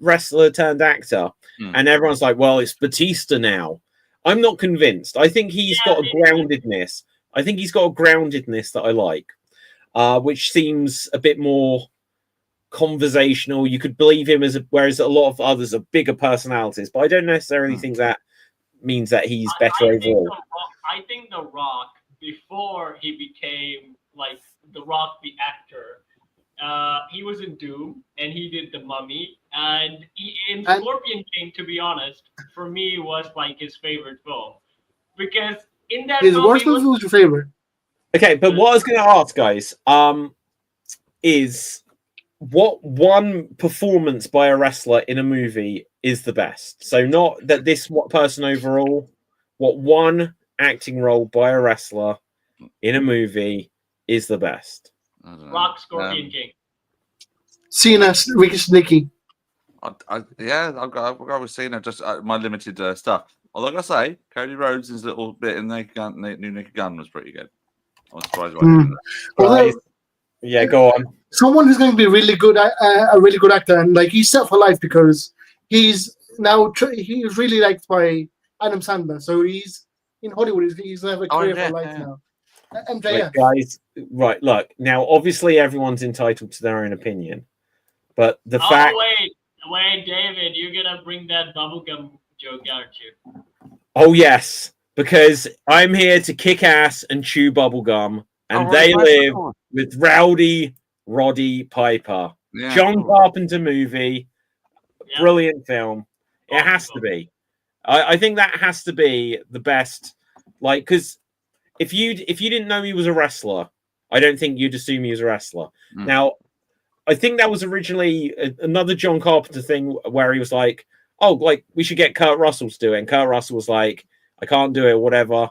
wrestler turned actor? And everyone's like, well, it's Batista now. I'm not convinced. I think he's got a groundedness. That I like, which seems a bit more conversational. You could believe him whereas a lot of others are bigger personalities, but I don't necessarily think that means that he's better overall. I think The Rock, before he became The Rock the actor, he was in Doom and he did The Mummy, and Scorpion King, to be honest, for me was his favorite film, because in that His worst movie was your favorite. Okay, but what I was going to ask, guys, is what one performance by a wrestler in a movie is the best? So not that this person overall, what one acting role by a wrestler in a movie is the best? Rock, Scorpion King. Cena, Ricky Snicky. I'll go with Cena, just my limited stuff. Although I gotta say, Cody Rhodes' little bit in New Naked Gun was pretty good. I was surprised by it. Although, yeah, go on. Someone who's going to be really good, a really good actor, and he's set for life because he's really liked by Adam Sandler. So he's in Hollywood. He's going to have a career for life now. MJF. Wait, guys, right? Look, now obviously everyone's entitled to their own opinion, but the fact. Wait, David, you're gonna bring that bubblegum joke, aren't you? Oh yes, because I'm here to kick ass and chew bubblegum, and they live with rowdy Roddy Piper. Yeah, John cool. Carpenter movie, Yeah. brilliant film. It has to be. I think that has to be the best. Like, because if you didn't know he was a wrestler, I don't think you'd assume he was a wrestler. Now, I think that was originally another John Carpenter thing where he was like, "Oh, like we should get Kurt Russell to do it," and Kurt Russell was like, "I can't do it, whatever."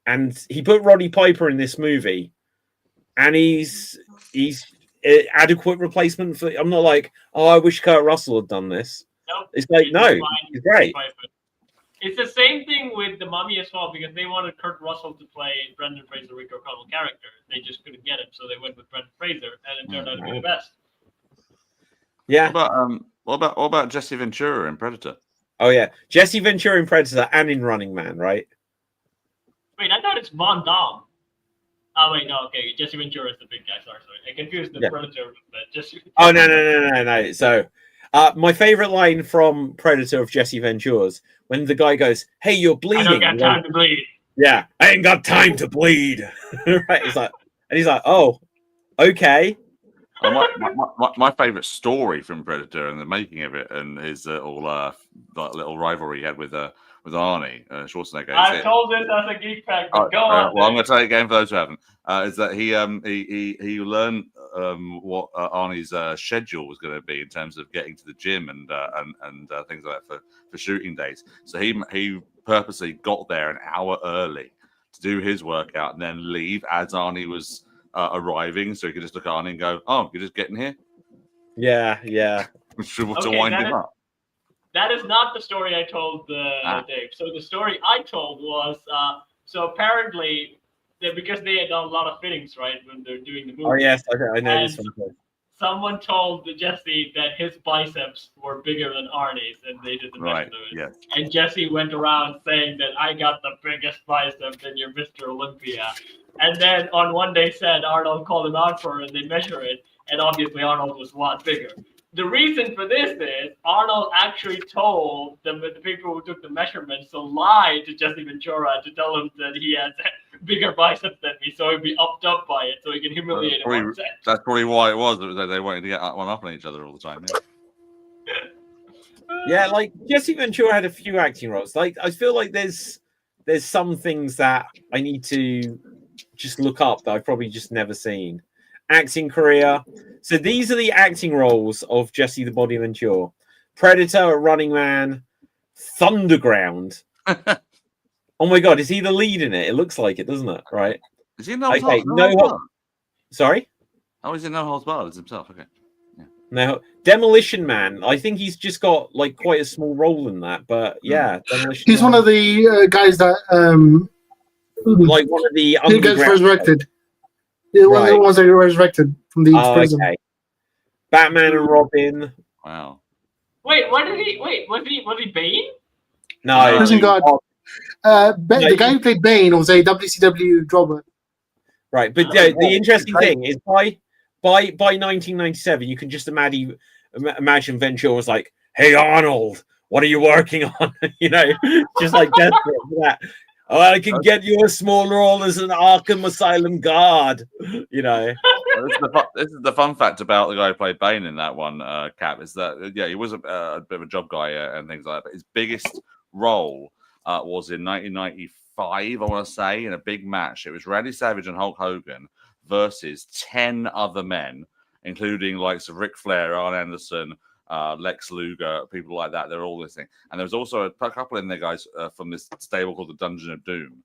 And he put Roddy Piper in this movie, and he's adequate replacement for. I'm not like, "Oh, I wish Kurt Russell had done this." Nope. It's like, no, he's great. It's the same thing with The Mummy as well, because they wanted Kurt Russell to play Brendan Fraser, Rick O'Connell character. They just couldn't get him, so they went with Brendan Fraser, and it turned out to be the best. Yeah. What about Jesse Ventura in Predator? Oh yeah, Jesse Ventura in Predator and in Running Man, right? Wait, I thought it's Von Damme. Oh wait, no, okay, Jesse Ventura is the big guy. Sorry, I confused the Predator with Jesse. Oh no. So, my favorite line from Predator of Jesse Ventura's when the guy goes, "Hey, you're bleeding." I don't got time to bleed. Yeah, I ain't got time to bleed. Right? He's like, "Oh, okay." My favorite story from Predator and the making of it, and his little rivalry he had with Arnie Schwarzenegger. I've told this as a geek fact, but go on. Well, I'm going to tell you again for those who haven't. Is that he learned what Arnie's schedule was going to be in terms of getting to the gym and things like that for shooting days. So he purposely got there an hour early to do his workout and then leave as Arnie was arriving, so he could just look at Arnie and go, "Oh, you're just getting here." Yeah. To wind him up. That is not the story I told Dave. So the story I told was so apparently because they had done a lot of fittings, right, when they're doing the movie. Oh yes, I know this one. Someone told Jesse that his biceps were bigger than Arnie's, and they did the right. Yes. And Jesse went around saying that I got the biggest bicep than your Mr. Olympia. And then on one day said Arnold called him out for it, and they measure it, and obviously Arnold was a lot bigger. The reason for this is Arnold actually told the people who took the measurements to lie to Jesse Ventura to tell him that he has bigger biceps than me, so he'd be upped up by it, so he can humiliate him on set. That's probably why it was that they wanted to get one up on each other all the time. Yeah, like Jesse Ventura had a few acting roles. Like I feel like there's some things that I need to just look up that I've probably just never seen. Acting career. So these are the acting roles of Jesse the Body Ventura: Predator, Running Man, Thunderground. Oh my god, is he the lead in it? It looks like it, doesn't it? Right? Is he No Sorry? Oh, he's in No Holds Barred as himself. Okay. Yeah. No, Demolition Man. I think he's just got like quite a small role in that, but yeah, Demolition He's Man. one of the guys that like one of the he gets resurrected. One of the ones that get resurrected from the prison. Okay. Batman and Robin. Wow. Wait, what did he? Wait, was he Bane? No, Prison Guard. The guy who played Bane was a WCW jobber. Right, but the interesting thing is by 1997, you can just imagine Ventura was like, "Hey Arnold, what are you working on?" You know, just like desperate for that. "Oh, I can get you a small role as an Arkham Asylum guard." You know. This is the fun fact about the guy who played Bane in that one, Cap, is that he was a bit of a job guy and things like that. But his biggest role was in 1995, I want to say, in a big match. It was Randy Savage and Hulk Hogan versus 10 other men, including likes of Ric Flair, Arn Anderson, Lex Luger, people like that. They're all listening. And there was also a couple in there, guys, from this stable called the Dungeon of Doom.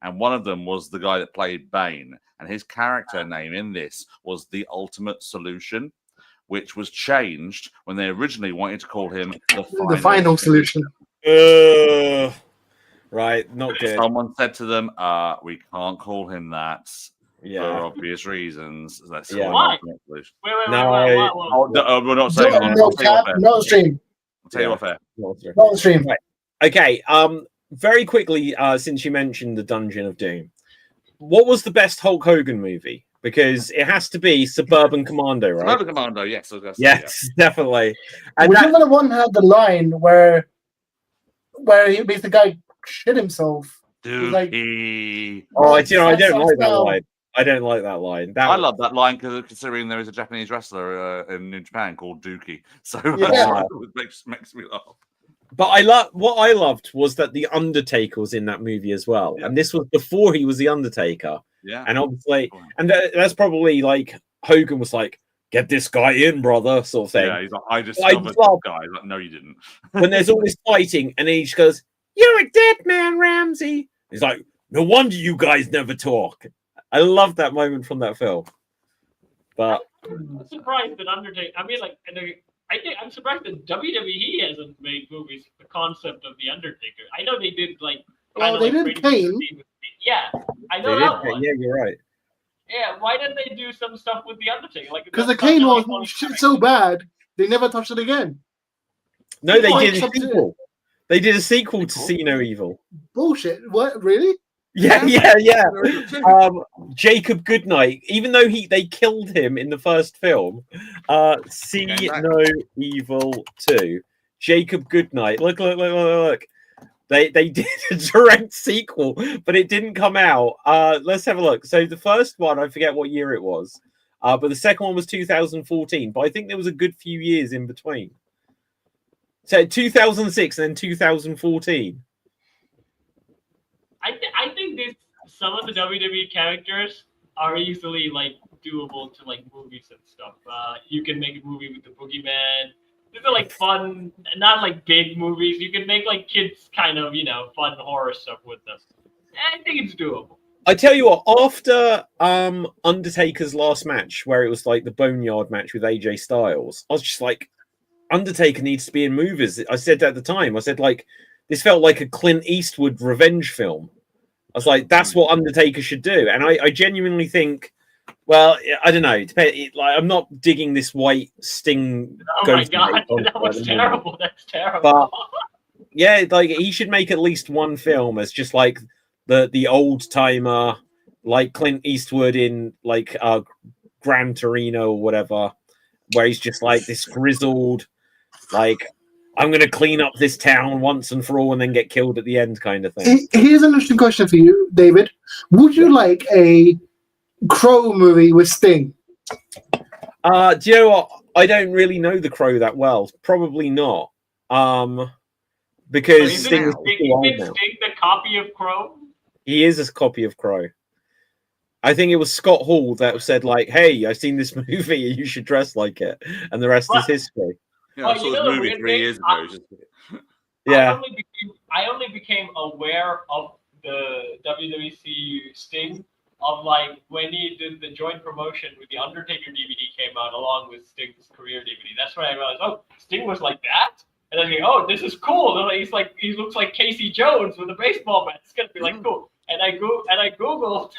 And one of them was the guy that played Bane. And his character name in this was The Ultimate Solution, which was changed when they originally wanted to call him The Final Solution. Right, not good. Someone said to them, we can't call him that Yeah. for obvious reasons. Let's Yeah. call Why? him Ultimate Solution. Wait. We're not saying that. No cap, no stream. I'll tell you off air. No stream. Right. Okay. Very quickly, since you mentioned the Dungeon of Doom, what was the best Hulk Hogan movie? Because it has to be Suburban Commando, right? Suburban Commando, yes. I was gonna say, Yes, definitely. And Whichever one had the line where he makes the guy shit himself. Dookie. Like, I don't like that line. I don't like that line. I love that line because considering there is a Japanese wrestler in New Japan called Dookie, so Yeah. it makes me laugh. But what I loved was that the Undertaker was in that movie as well, Yeah. and this was before he was the Undertaker. Yeah, And obviously, and that's probably like Hogan was like, "Get this guy in, brother," sort of thing. Yeah, he's like, I But I discovered love this guy. Like, no, you didn't. when there's all this fighting, and he just goes, "You're a dead man, Ramsey." He's like, "No wonder you guys never talk." I love that moment from that film. But I'm surprised that Undertaker. I mean, like, I'm surprised that WWE hasn't made movies with the concept of the Undertaker. I know they did like. Well, they did Kane. Yeah, I they know did, that one. yeah, you're right. Yeah, why didn't they do some stuff with the Undertaker? Like, Because the Kane was shit so bad, they never touched it again. No, they Oh, did a except sequel. They did a sequel to See No Evil. Bullshit. What? Really? Yeah. Jacob Goodnight, even though they killed him in the first film, See No Evil 2. Jacob Goodnight. Look. They did a direct sequel, but it didn't come out. Let's have a look. So the first one, I forget what year it was, but the second one was 2014. But I think there was a good few years in between. So 2006 and then 2014. I think some of the WWE characters are easily like doable to like movies and stuff. You can make a movie with the Boogeyman. These are like fun, not like big movies. You can make like kids kind of, fun horror stuff with them. I think it's doable. I tell you what, after Undertaker's last match, where it was like the Boneyard match with AJ Styles, I was just like, Undertaker needs to be in movies. I said at the time, I said like, this felt like a Clint Eastwood revenge film. I was like, that's what Undertaker should do. And I genuinely think, well, I don't know. I'm not digging this white Sting. Oh my god, that was terrible. That's terrible. But yeah, like he should make at least one film as just like the old timer, like Clint Eastwood in like Gran Torino or whatever, where he's just like this grizzled, like, I'm going to clean up this town once and for all and then get killed at the end kind of thing. Here's an interesting question for you, David. Would you like a Crow movie with Sting? Do you know what? I don't really know the Crow that well. Probably not. Because so Sting is Sting the copy of Crow? He is a copy of Crow. I think it was Scott Hall that said, like, hey, I've seen this movie, you should dress like it. And the rest is history. Yeah, I saw this movie 3 years ago. Yeah. I only became aware of the WWC Sting of like when he did the joint promotion with the Undertaker DVD came out along with Sting's career DVD. That's when I realized, oh, Sting was like that? And then oh, this is cool. And he's like, he looks like Casey Jones with a baseball bat. It's gonna be like cool. And I googled.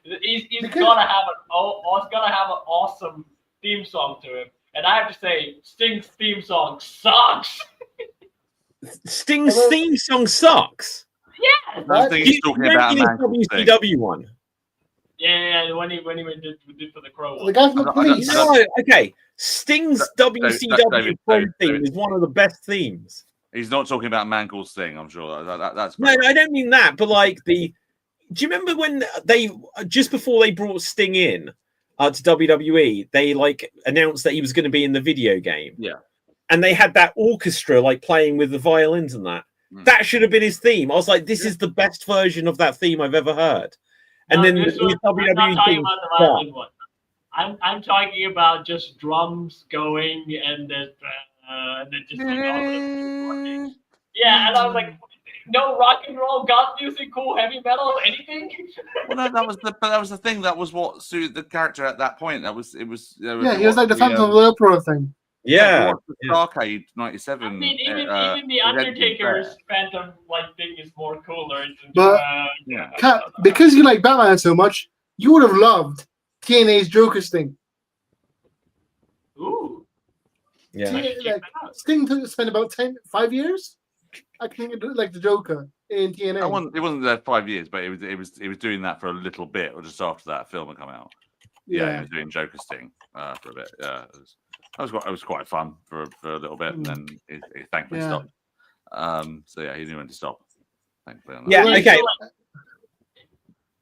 He's gonna have an awesome theme song to him. And I have to say, Sting's theme song sucks. Sting's theme song sucks? Yeah. I think he's talking about WCW one. Yeah, when he did for the Crow one. The guy from the police. No, okay. Sting's WCW Crow theme is one of the best themes. He's not talking about Man Called Sting, I'm sure. That's no, I don't mean that, but like do you remember when they just before they brought Sting in to WWE, they like announced that he was going to be in the video game. Yeah. And they had that orchestra like playing with the violins and that. That should have been his theme. I was like, this is the best version of that theme I've ever heard. And then I'm not talking about the violin one. I'm talking about just drums going and then just like yeah, and I was like, no rock and roll, goth music, cool heavy metal, anything. Well, that was the thing. That was what suited the character at that point. It was. Yeah, he was like the Phantom of the Opera thing. Yeah, Starcade '97. I mean, even the Undertaker's Phantom like thing is more cooler. But Kat, because you like Batman so much, you would have loved TNA's Joker Sting. Ooh. Yeah. Sting spent about 5 years. I think it like the Joker in TNA. It wasn't there 5 years, but it was doing that for a little bit, or just after that film had come out. Yeah, he was doing Joker Sting for a bit. Yeah, it was quite fun for a little bit, and then he thankfully stopped. So yeah, he knew when to stop. Thankfully. Yeah. Okay.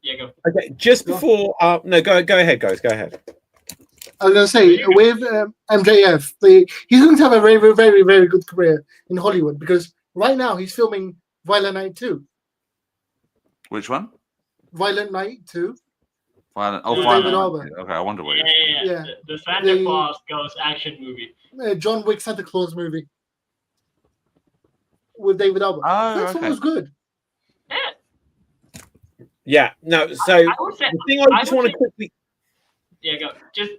Yeah, go. Okay, just before no, go ahead, guys. Go ahead. I was going to say, with MJF, he's going to have a very, very, very, very good career in Hollywood because right now he's filming Violent Night 2. Which one? Violent Night 2. Violent. With Violent. David Harbour. Okay, I wonder what it is. Yeah. The Santa Claus Goes action movie. John Wick Santa Claus movie with David Harbour. Oh, That one was good. Yeah. Yeah, no. So I would say, the thing I just want to quickly. Yeah, go. Just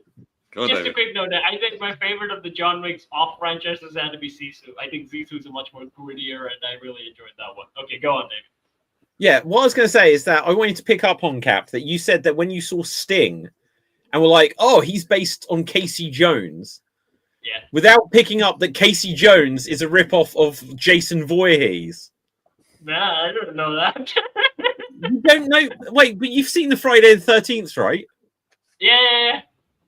David. a quick note. I think my favorite of the John Wick's off franchises had to be Sisu. I think Sisu is a much more grittier, and I really enjoyed that one. Okay, go on, David. Yeah, what I was going to say is that I wanted to pick up on Cap that you said that when you saw Sting, and were like, "Oh, he's based on Casey Jones." Yeah. Without picking up that Casey Jones is a ripoff of Jason Voorhees. Nah, I don't know that. You don't know? Wait, but you've seen the Friday the 13th, right? Yeah.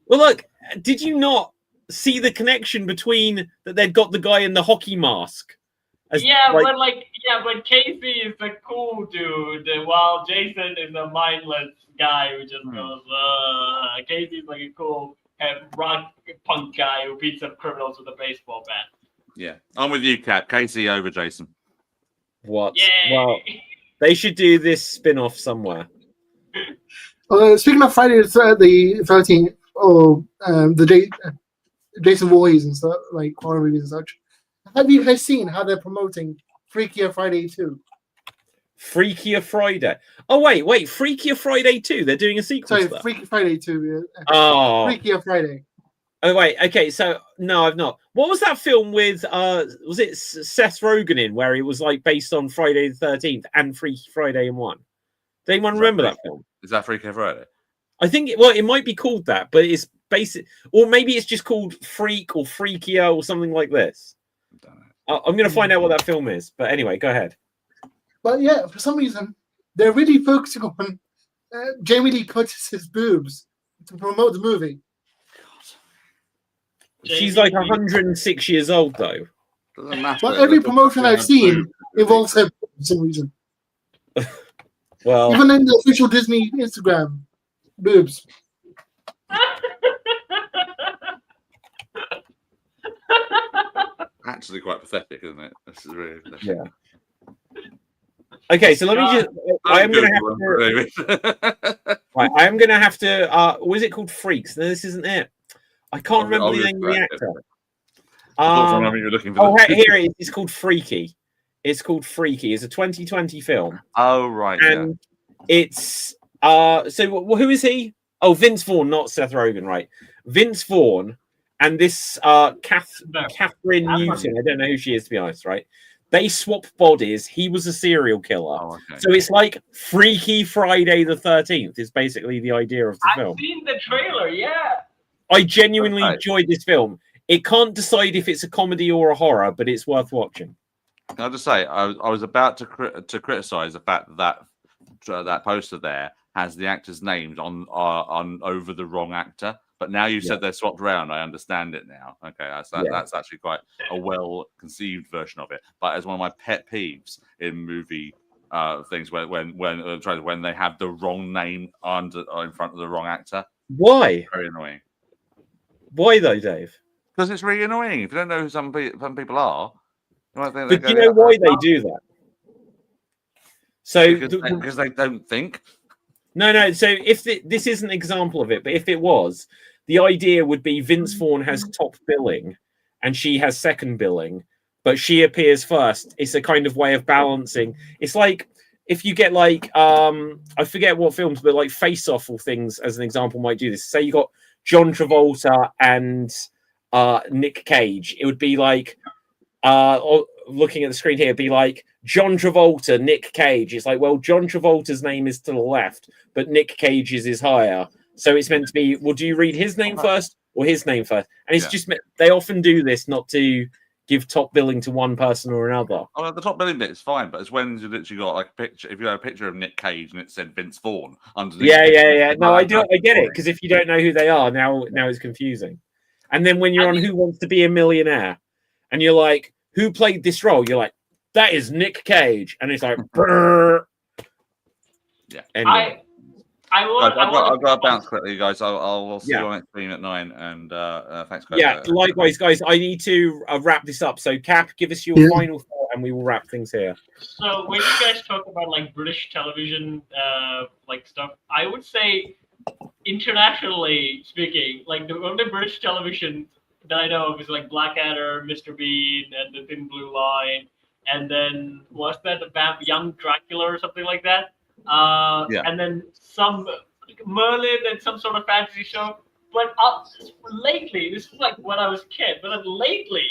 Well, look, did you not see the connection between that they'd got the guy in the hockey mask? But Casey is a cool dude, while Jason is a mindless guy who just goes, Casey's like a cool rock punk guy who beats up criminals with a baseball bat. Yeah, I'm with you, Cap. Casey over Jason. What? Yay. Well, they should do this spin-off somewhere. Speaking of Friday the 13th, or Jason Voorhees and stuff, like horror movies and such, have you guys seen how they're promoting Freakier Friday 2? Freakier Friday. Oh, wait. Freakier Friday 2. They're doing a sequel to that. Freaky Friday 2. Yeah. Oh. Freakier Friday. Oh, wait. Okay, so, no, I've not. What was that film with, was it Seth Rogen in, where it was, like, based on Friday the 13th and Freaky Friday in one? Does anyone remember that film? Is that Freaky Friday? I think, it might be called that, but it's basic, or maybe it's just called Freak or Freakier or something like this. I'm going to find out what that film is. But anyway, go ahead. But yeah, for some reason, they're really focusing on Jamie Lee Curtis's boobs to promote the movie. She's like 106 years old, though. Doesn't matter. But every promotion I've seen involves her for some reason. Well, even in the official Disney Instagram, boobs. Actually, quite pathetic, isn't it? This is really pathetic. Yeah. Okay, so let me just. I am going to have to. Was it called Freaks? No, this isn't it. I can't remember the name of the actor. You're looking for here it is. It's called Freaky. It's called Freaky. It's a 2020 film. Oh right, and it's so who is he? Oh, Vince Vaughn, not Seth Rogen, right? Vince Vaughn and this Catherine Newton. I don't know who she is, to be honest, right? They swap bodies. He was a serial killer. Oh, okay. So it's like Freaky Friday the 13th is basically the idea of the film. I've seen the trailer, yeah. I genuinely enjoyed this film. It can't decide if it's a comedy or a horror, but it's worth watching. I'll just say, I was about to criticize the fact that that poster there has the actors' names on over the wrong actor. But now you said they're swapped around, I understand it now. Okay, that's actually quite a well-conceived version of it. But as one of my pet peeves in movie things, when they have the wrong name in front of the wrong actor. Why? Very annoying. Why though, Dave? Because it's really annoying. If you don't know who some people are, you might think. But do you know why they do that? So because they don't think. No. So if this is an example of it, but if it was, the idea would be Vince Vaughn has top billing and she has second billing, but she appears first. It's a kind of way of balancing. It's like if you get like I forget what films, but like Face Off or things as an example might do this. Say you got John Travolta and Nick Cage. It would be like looking at the screen here, it'd be like John Travolta, Nick Cage. It's like, well, John Travolta's name is to the left, but Nick Cage's is higher. So it's meant to be, well, do you read his name first or his name first? And it's just, they often do this not to give top billing to one person or another. Oh, the top billing bit is fine, but it's when you literally got like a picture, if you had a picture of Nick Cage and it said Vince Vaughn underneath. Yeah. No, I get it, because if you don't know who they are, now it's confusing. And then when you're on Who Wants to Be a Millionaire and you're like, who played this role? You're like, that is Nick Cage. And it's like, brrr. Yeah. Anyway. I will. Guys, I I've want got to bounce quickly, guys. I'll see Yeah. you on next stream at 9. And thanks, guys. Yeah, likewise, guys. I need to wrap this up. So, Cap, give us your final thought, and we will wrap things here. So when you guys talk about like British television, like stuff, I would say internationally speaking, like the only British television that I know of is like Blackadder, Mr. Bean, and The Thin Blue Line, and then was that the Young Dracula or something like that? Yeah. And then some Merlin and some sort of fantasy show. But lately, this was like when I was a kid, but then lately,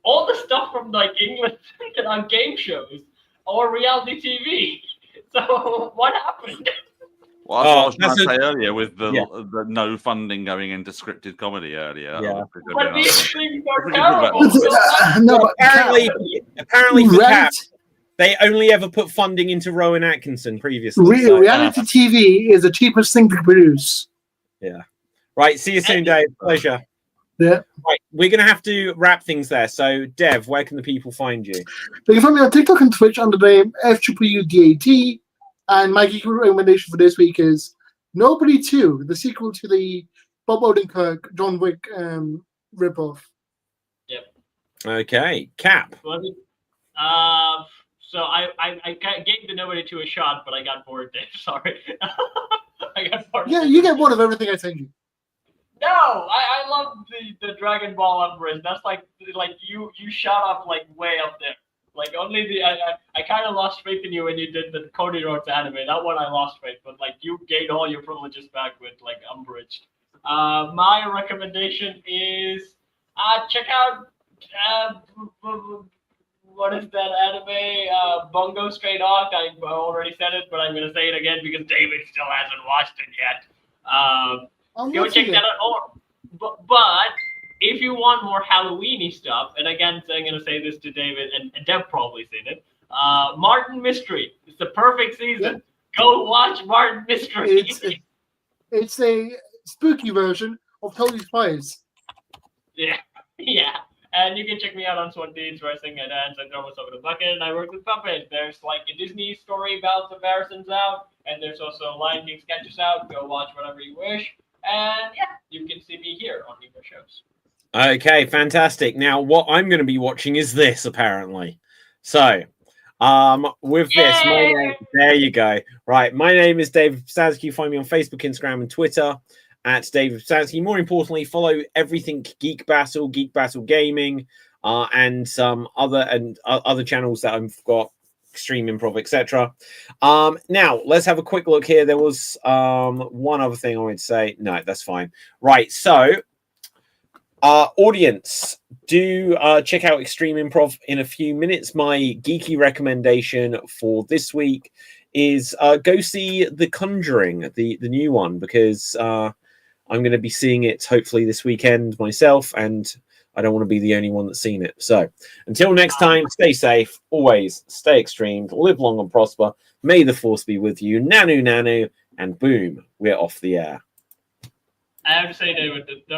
all the stuff from like England on game shows or reality TV. So what happened? Well, that's what I was trying to say earlier with the no funding going into scripted comedy earlier. Yeah. But these things are terrible. No, but apparently for Cap, they only ever put funding into Rowan Atkinson previously. Reality TV is the cheapest thing to produce. Yeah. Right. See you soon, Dave. Pleasure. Yeah. Right. We're going to have to wrap things there. So, Dev, where can the people find you? They can find me on TikTok and Twitch under the name FUUDAT. And my geek recommendation for this week is Nobody 2, the sequel to the Bob Odenkirk, John Wick ripoff. Yep. Okay. Cap. So I gave the Nobody 2 a shot, but I got bored, Dave. Sorry. I got bored. Yeah, you get one of everything I send you. No, I love the Dragon Ball Umbrage. That's like you shot up like way up there. Like only I kind of lost faith in you when you did the Cody Rhodes anime. That one I lost faith, but like you gained all your privileges back with like Umbrage. My recommendation is check out what is that anime? Bungo Stray Dog. I already said it, but I'm gonna say it again because David still hasn't watched it yet. Go check that out. But if you want more Halloweeny stuff, and again, I'm going to say this to David, and Deb probably seen it, Martin Mystery. It's the perfect season. Yep. Go watch Martin Mystery. It's a spooky version of Totally Spies. Yeah. And you can check me out on Swanteens, where I sing and dance and throw myself in a bucket, and I work with puppets. There's like a Disney story about the Barrisons out, and there's also Lion King sketches out. Go watch whatever you wish. And yeah, you can see me here on Nemo shows. Okay, fantastic. Now, what I'm going to be watching is this, apparently. So, with this, there you go. Right, my name is David Psatsky. You find me on Facebook, Instagram, and Twitter at David Psatsky. More importantly, follow everything Geek Battle Gaming, and some other channels that I've got. Extreme Improv, etc. Now let's have a quick look here. There was one other thing I would say. No, that's fine. Right, so audience, do check out Extreme Improv in a few minutes. My geeky recommendation for this week is go see The Conjuring, the new one, because I'm going to be seeing it hopefully this weekend myself, and I don't want to be the only one that's seen it. So until next time, stay safe, always stay extreme, live long and prosper. May the force be with you. Nanu, nanu, and boom, we're off the air. I have to say, David, the third